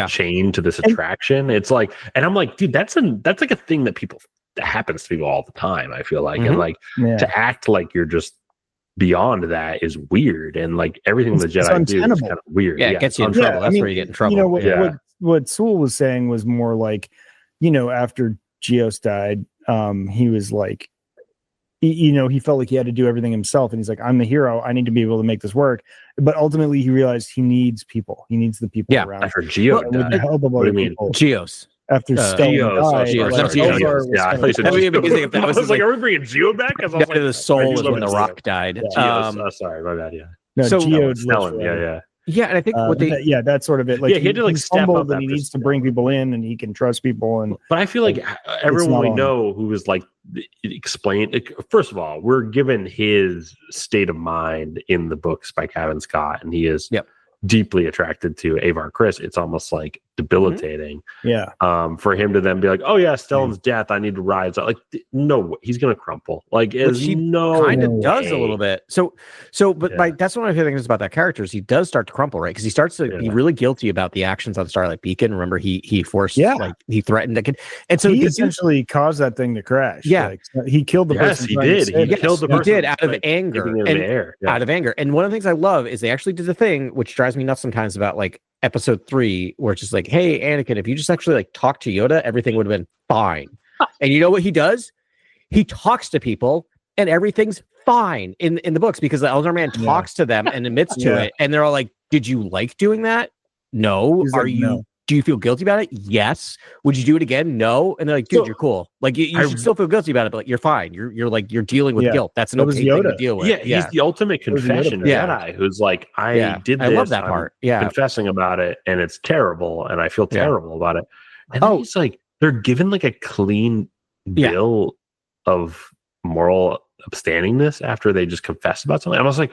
[SPEAKER 2] chained to this attraction? It's like, and I'm like, dude, that's like a thing that happens to people all the time. I feel like, and like to act like you're just beyond that is weird, and like everything the Jedi do is kind of weird.
[SPEAKER 3] Yeah, it gets you in trouble. That's where you get in trouble.
[SPEAKER 1] What Soule was saying was more like, after Geos died, he was like, he felt like he had to do everything himself, and he's like, I'm the hero, I need to be able to make this work. But ultimately he realized he needs people, he needs the people around.
[SPEAKER 2] After Geos
[SPEAKER 1] with the help of other people.
[SPEAKER 3] Geos
[SPEAKER 1] after Stellan
[SPEAKER 2] died. I was like, are we bringing Geo back?
[SPEAKER 3] The soul is when the Rock died.
[SPEAKER 2] Sorry, my bad.
[SPEAKER 1] No,
[SPEAKER 2] so
[SPEAKER 1] Stellan,
[SPEAKER 3] yeah, and I think
[SPEAKER 1] that's sort of it. Like,
[SPEAKER 2] he had to like step up,
[SPEAKER 1] and he needs to bring people in, and he can trust people.
[SPEAKER 2] But I feel like everyone we know who is like explained. First of all, we're given his state of mind in the books by Kevin Scott, and he is deeply attracted to Avar Kriss. It's almost like debilitating. For him to then be like, oh yeah, Stellan's death, I need to rise. Like, no, he's gonna crumple. Like,
[SPEAKER 3] he kind of does a little bit. But that's one of the things about that character is he does start to crumple, right? Because he starts to be really guilty about the actions on Starlight Beacon. Remember, he forced, like, he threatened that kid, and so
[SPEAKER 1] he essentially caused that thing to crash. He killed the person.
[SPEAKER 2] He did. He killed the person.
[SPEAKER 3] He did out of anger. Out of anger. And one of the things I love is they actually did the thing which drives me nuts sometimes about like episode 3, where it's just like, hey, Anakin, if you just actually like talk to Yoda, everything would have been fine. And you know what he does? He talks to people and everything's fine in the books, because the Elder Man talks to them and admits to it. And they're all like, did you like doing that? No. Do you feel guilty about it? Yes. Would you do it again? No. And they're like, dude, you're cool. Like, you should still feel guilty about it, but like, you're fine. You're like, you're dealing with guilt. That's an okay thing to deal with.
[SPEAKER 2] He's the ultimate confession Jedi, who's like, I did this.
[SPEAKER 3] I love that part.
[SPEAKER 2] Confessing about it, and it's terrible, and I feel terrible about it. And then he's like, they're given like a clean bill of moral upstandingness after they just confess about something. I was like,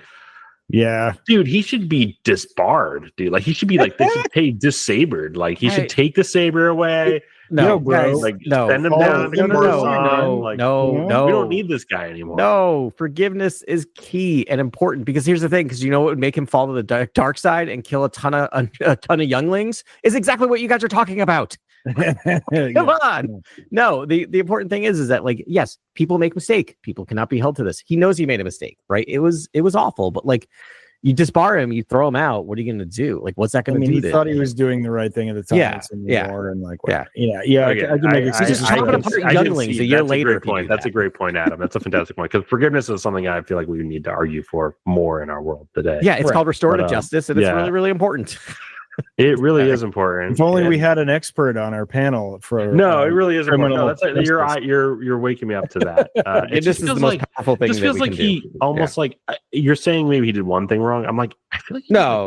[SPEAKER 2] dude, he should be disbarred, dude. Like, he should be like, they should pay disabled. Like, he should take the saber away.
[SPEAKER 1] No, bro.
[SPEAKER 2] Like, send him down.
[SPEAKER 3] No.
[SPEAKER 2] We don't need this guy anymore.
[SPEAKER 3] No, forgiveness is key and important, because here's the thing, because you know what would make him fall to the dark side and kill a ton of younglings is exactly what you guys are talking about. Come on. No, the important thing is that, like, yes, people make mistake. People cannot be held to this. He knows he made a mistake, right? It was awful, but like, You disbar him, you throw him out. What are you going to do? Like, what's that going to do?
[SPEAKER 1] He thought he was doing the right thing at the time.
[SPEAKER 3] Yeah,
[SPEAKER 1] It's in the war and like, whatever.
[SPEAKER 3] yeah.
[SPEAKER 1] I can make excuses.
[SPEAKER 3] He's just chopping apart younglings a year later.
[SPEAKER 2] Great point. That's a great point, Adam. That's a fantastic point, because forgiveness is something I feel like we need to argue for more in our world today.
[SPEAKER 3] Yeah, it's called restorative justice, and it's really, really important.
[SPEAKER 2] It really is important.
[SPEAKER 1] If only we had an expert on our panel for.
[SPEAKER 2] No, it really is important. No, that's you're waking me up to that.
[SPEAKER 3] It just is the most powerful thing. It just feels
[SPEAKER 2] like he almost like you're saying maybe he did one thing wrong. I'm like, I feel like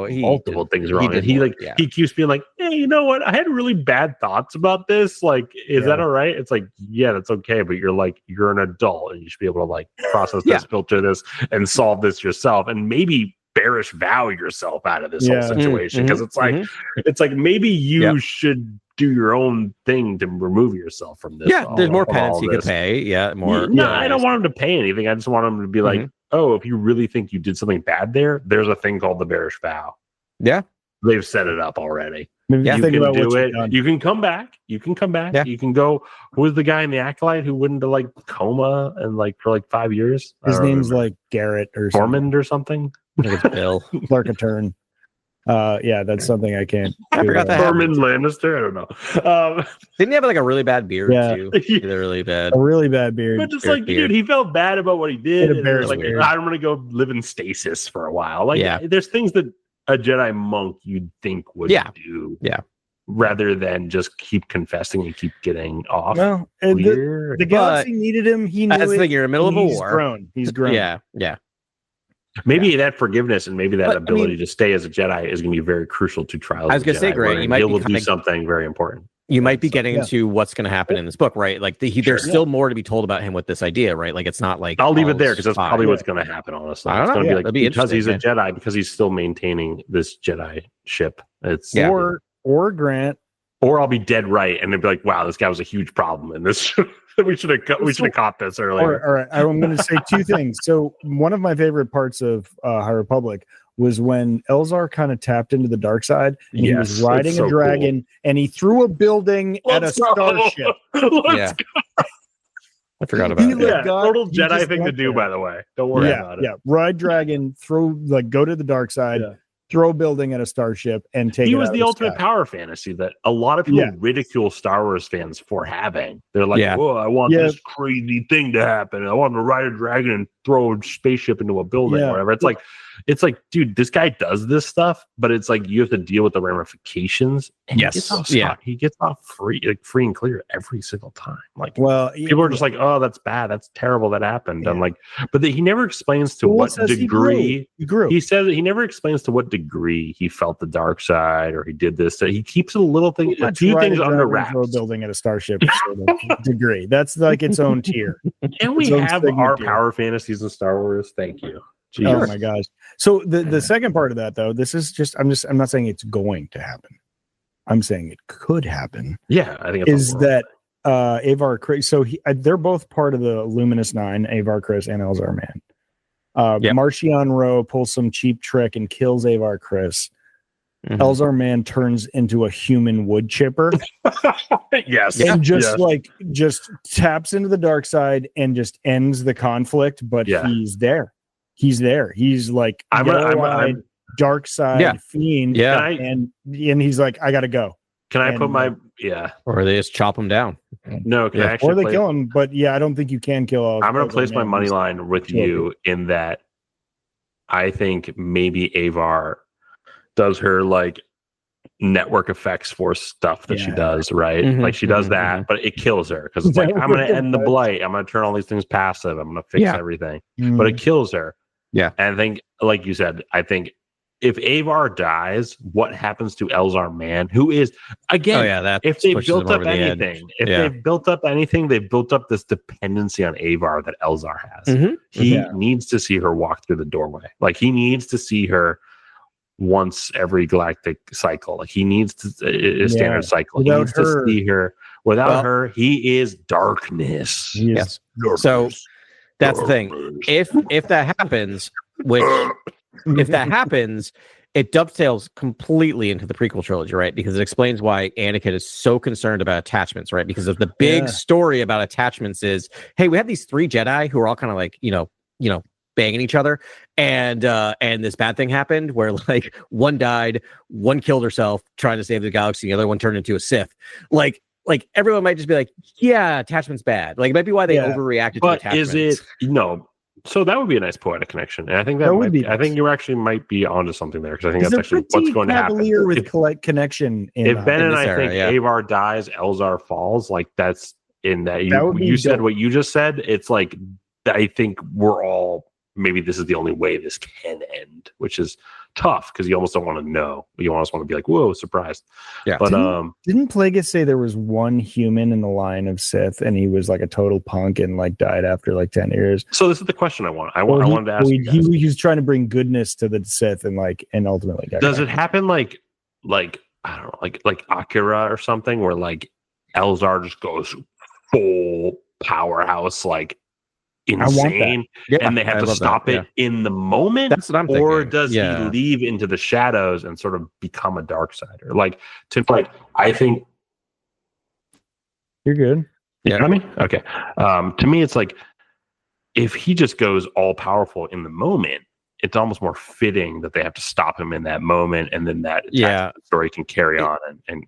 [SPEAKER 2] he multiple things wrong, and he keeps being like, hey, you know what? I had really bad thoughts about this. Like, is that all right? It's like, yeah, that's okay, but you're an adult, and you should be able to like process this, filter this, and solve this yourself, and maybe bearish vow yourself out of this whole situation, because it's like maybe you should do your own thing to remove yourself from this.
[SPEAKER 3] There's more penance you could pay. More.
[SPEAKER 2] No, I don't want him to pay anything. I just want him to be like, oh, if you really think you did something bad there's a thing called the bearish vow.
[SPEAKER 3] Yeah,
[SPEAKER 2] they've set it up already.
[SPEAKER 1] You
[SPEAKER 2] can do it. You can come back. You can go. Who was the guy in the Acolyte who went into like coma and like for like 5 years?
[SPEAKER 1] His name's like Garrett or
[SPEAKER 2] Ormond or something.
[SPEAKER 3] I think it's Bill.
[SPEAKER 1] Clerk of Turn. That's something I can't.
[SPEAKER 3] I forgot that.
[SPEAKER 2] Ormond Lannister. I don't know.
[SPEAKER 3] Didn't he have like a really bad beard too? Really bad.
[SPEAKER 1] A really bad beard.
[SPEAKER 2] But just like, dude, he felt bad about what he did. And like, I'm gonna go live in stasis for a while. Like, there's things that a Jedi monk you'd think would do.
[SPEAKER 3] Yeah.
[SPEAKER 2] Rather than just keep confessing and keep getting off.
[SPEAKER 1] Well, the galaxy needed him. He knew
[SPEAKER 3] that's the thing. You're in the middle of a war.
[SPEAKER 1] He's grown.
[SPEAKER 3] Yeah.
[SPEAKER 2] Maybe that forgiveness and maybe that ability to stay as a Jedi is going to be very crucial to Trials.
[SPEAKER 3] I was going to say, Greg, you might be
[SPEAKER 2] do something very important.
[SPEAKER 3] You might be getting into what's going to happen in this book, right? Like there's still more to be told about him with this idea, right? Like it's not like
[SPEAKER 2] I'll leave it there because that's probably what's going to happen. Honestly,
[SPEAKER 3] I don't know.
[SPEAKER 2] It's going to be like because he's a
[SPEAKER 3] interesting,
[SPEAKER 2] Jedi, because he's still maintaining this Jedi ship. It's
[SPEAKER 1] or Grant.
[SPEAKER 2] Or I'll be dead right, and they'd be like, "Wow, this guy was a huge problem in this. we should have caught this earlier."
[SPEAKER 1] All right, I'm going to say two things. So one of my favorite parts of High Republic was when Elzar kind of tapped into the dark side, and he was riding a dragon, and he threw a building at a starship.
[SPEAKER 3] I forgot about it.
[SPEAKER 2] Total Jedi thing to do, by the way. Don't worry about it.
[SPEAKER 1] Yeah, ride dragon, go to the dark side. Yeah. Throw a building at a starship and take.
[SPEAKER 2] He was the ultimate power fantasy that a lot of people ridicule Star Wars fans for having. They're like, "Oh, I want this crazy thing to happen. I want to ride a dragon and throw a spaceship into a building, or whatever." It's like, dude, this guy does this stuff, but it's like you have to deal with the ramifications. And he gets off free and clear every single time. Like, people are just like, "Oh, that's bad. That's terrible. That happened." I'm like, but he never explains to what degree
[SPEAKER 1] he grew.
[SPEAKER 2] He says he never explains to what degree he felt the dark side or he did this. So he keeps a few things under wraps.
[SPEAKER 1] Throw a building at a starship degree. That's like its own tier.
[SPEAKER 2] Can we have our power fantasies in Star Wars? Thank you.
[SPEAKER 1] Jeez. Oh my gosh. So the second part of that though, this is just I'm not saying it's going to happen. I'm saying it could happen.
[SPEAKER 2] Yeah, I think
[SPEAKER 1] is that Avar Chris. So they're both part of the Luminous Nine, Avar Chris and Elzar Man. Marchion Ro pulls some cheap trick and kills Avar Chris. Elzar Man turns into a human wood chipper. And just taps into the dark side and just ends the conflict, but he's there. He's like I'm dark side fiend. And he's like, I gotta go.
[SPEAKER 2] Can I put my
[SPEAKER 3] or they just chop him down?
[SPEAKER 2] No,
[SPEAKER 1] or they kill him. But I don't think you can kill all.
[SPEAKER 2] I'm gonna place my money line with you in that. I think maybe Avar does her like network effects for stuff that she does, right? Like she does that, but it kills her because it's like, I'm gonna end the blight. I'm gonna turn all these things passive. I'm gonna fix everything, but it kills her.
[SPEAKER 3] Yeah.
[SPEAKER 2] And I think, like you said, I think if Avar dies, what happens to Elzar Man, who is, again, if they built up anything, they've built up this dependency on Avar that Elzar has. He needs to see her walk through the doorway. Like he needs to see her once every galactic cycle. Like he needs to a standard cycle. He needs to see her. Without her, he is darkness.
[SPEAKER 3] Yes. So that's the thing. If that happens, it dovetails completely into the prequel trilogy, right? Because it explains why Anakin is so concerned about attachments, right? Because of the big story about attachments is, hey, we have these 3 Jedi who are all kind of like, banging each other, and this bad thing happened where like one died, one killed herself trying to save the galaxy, the other one turned into a Sith. Like everyone might just be like, yeah, attachment's bad. Like it might be why they overreacted to attachments.
[SPEAKER 2] Is it so that would be a nice poetic connection, and I think that would be. I think you actually might be onto something there, because I think that's actually what's going to happen.
[SPEAKER 1] With connection.
[SPEAKER 2] If Ben and I think Avar dies, Elzar falls, like that's in that. You said what you just said. It's like I think we're all maybe this is the only way this can end, which is tough because you almost don't want to know. You almost want to be like, whoa, surprised.
[SPEAKER 3] Yeah.
[SPEAKER 1] But didn't Plagueis say there was one human in the line of Sith and he was like a total punk and like died after like 10 years?
[SPEAKER 2] So this is the question I wanted to ask you guys.
[SPEAKER 1] He was trying to bring goodness to the Sith and ultimately got
[SPEAKER 2] Does it happen like I don't know, like Akira or something, where like Elzar just goes full powerhouse, like insane, and they have to stop it in the moment?
[SPEAKER 3] That's what I'm thinking.
[SPEAKER 2] Or does he leave into the shadows and sort of become a dark sider? I think
[SPEAKER 1] you're good.
[SPEAKER 2] You know what I mean? Okay. To me, it's like if he just goes all powerful in the moment, it's almost more fitting that they have to stop him in that moment, and then that story can carry on. And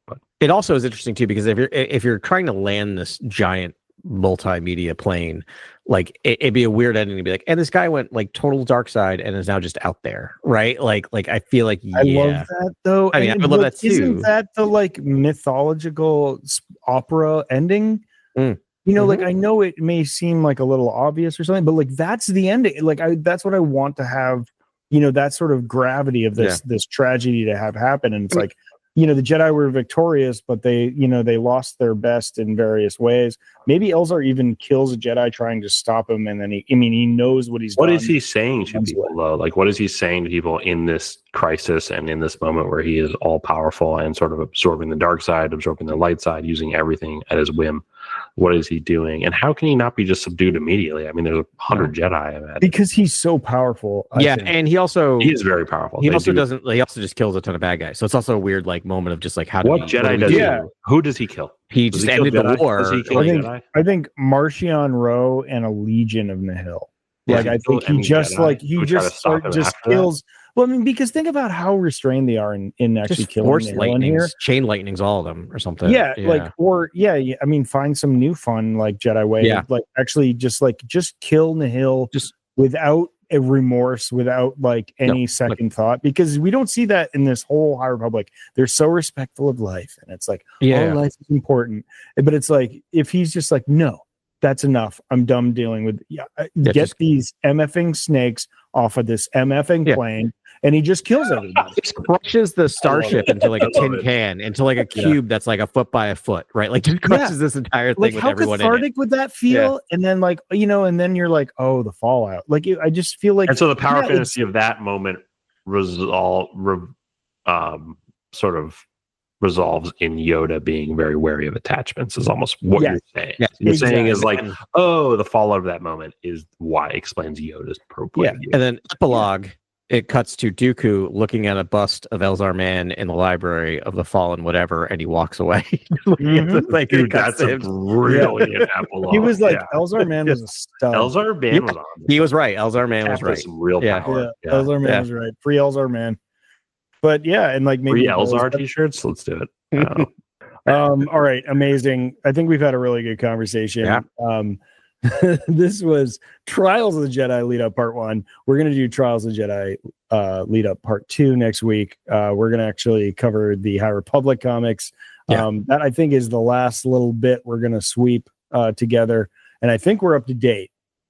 [SPEAKER 2] but
[SPEAKER 3] it also is interesting too, because if you're trying to land this giant multimedia plane, like it'd be a weird ending to be like, and this guy went like total dark side and is now just out there, right? Like I feel like
[SPEAKER 1] I love that though.
[SPEAKER 3] I mean, I would love that too.
[SPEAKER 1] Isn't that the like mythological opera ending? Like I know it may seem like a little obvious or something, but like that's the ending. Like that's what I want to have. That sort of gravity of this tragedy to have happen, and it's like. The Jedi were victorious, but they lost their best in various ways. Maybe Elzar even kills a Jedi trying to stop him, and then he knows what he's done.
[SPEAKER 2] What is he saying to people, though? Like, what is he saying to people in this crisis and in this moment where he is all powerful and sort of absorbing the dark side, absorbing the light side, using everything at his whim? What is he doing? And how can he not be just subdued immediately? I mean, there's 100 Jedi.
[SPEAKER 1] Because he's so powerful.
[SPEAKER 3] And he
[SPEAKER 2] is very powerful.
[SPEAKER 3] He also just kills a ton of bad guys. So it's also a weird like moment of just like
[SPEAKER 2] what Jedi does he do? Who does he kill?
[SPEAKER 3] He just ended the war.
[SPEAKER 2] Does he kill Jedi?
[SPEAKER 1] I think Marchion Ro and a legion of Nihil. Like I think he just kills. Well, I mean, because think about how restrained they are in actually just killing
[SPEAKER 3] force lightnings, chain lightnings, all of them, or something.
[SPEAKER 1] I mean, find some new fun like Jedi way.
[SPEAKER 3] Yeah.
[SPEAKER 1] Like actually, just kill Nihil just without a remorse, without like any second thought, because we don't see that in this whole High Republic. They're so respectful of life, and it's like, all life is important. But it's like if he's just like, no, that's enough. I'm done dealing with. Get these MFing snakes off of this MFing plane. And he just kills everybody.
[SPEAKER 3] Just crushes the starship into like a tin can, into like a cube that's like a foot by a foot, right? Like just crushes this entire thing with everyone in it. How cathartic
[SPEAKER 1] would that feel? Yeah. And then and then you're like, oh, the fallout. Like I just feel like.
[SPEAKER 2] And so the power fantasy of that moment sort of resolves in Yoda being very wary of attachments is almost what you're saying. Yes, you're saying is like, the fallout of that moment is why it explains Yoda's point of view.
[SPEAKER 3] And then epilogue. It cuts to Dooku looking at a bust of Elzar Mann in the library of the Fallen, whatever, and he walks away.
[SPEAKER 2] Dude, that's a brilliant epilogue.
[SPEAKER 1] He was like, Elzar Mann was a stud.
[SPEAKER 2] Elzar Mann was on.
[SPEAKER 3] He was right. Elzar Mann was right.
[SPEAKER 2] Some real power.
[SPEAKER 1] Yeah. Elzar Mann was right. Free Elzar Mann. But and like maybe
[SPEAKER 2] free Elzar t-shirts. Let's do it.
[SPEAKER 1] All right, amazing. I think we've had a really good conversation.
[SPEAKER 3] Yeah.
[SPEAKER 1] This was Trials of the Jedi lead up part 1. We're going to do Trials of the Jedi lead up part 2 next week. We're going to actually cover the High Republic comics. That I think is the last little bit we're going to sweep together. And I think we're up to date.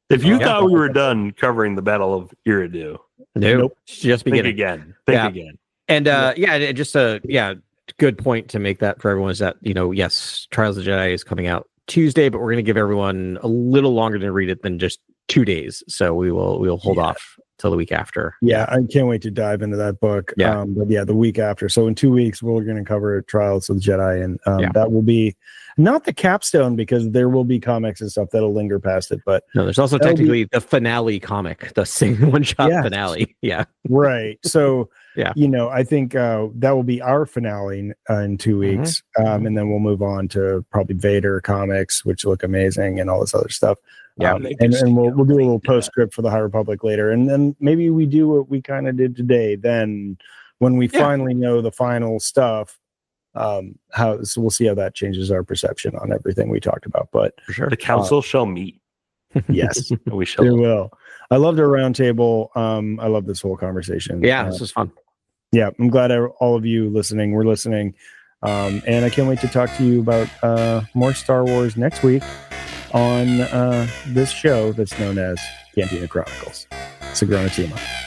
[SPEAKER 2] If you thought we were done covering the Battle of Eriadu,
[SPEAKER 3] nope. Just beginning.
[SPEAKER 2] Think again.
[SPEAKER 3] And just a good point to make that for everyone is that, yes, Trials of the Jedi is coming out Tuesday, but we're going to give everyone a little longer to read it than just 2 days. So we'll hold off till the week after.
[SPEAKER 1] Yeah, I can't wait to dive into that book. But the week after. So in 2 weeks, we're going to cover Trials of the Jedi, and that will be not the capstone because there will be comics and stuff that'll linger past it. But
[SPEAKER 3] no, there's also technically the finale comic, the single one-shot finale. Yeah,
[SPEAKER 1] right. So
[SPEAKER 3] Yeah.
[SPEAKER 1] I think that will be our finale in 2 weeks. And then we'll move on to probably Vader comics, which look amazing, and all this other stuff.
[SPEAKER 3] Yeah.
[SPEAKER 1] And we'll do a little postscript for the High Republic later. And then maybe we do what we kind of did today. Then when we finally know the final stuff, so we'll see how that changes our perception on everything we talked about. But
[SPEAKER 3] For sure.
[SPEAKER 2] The council shall meet.
[SPEAKER 1] yes,
[SPEAKER 2] We shall.
[SPEAKER 1] it will. I loved our roundtable. I love this whole conversation.
[SPEAKER 3] Yeah, this was fun.
[SPEAKER 1] Yeah, I'm glad all of you listening were listening. And I can't wait to talk to you about more Star Wars next week on this show that's known as Cantina Chronicles. Sagrona Tima.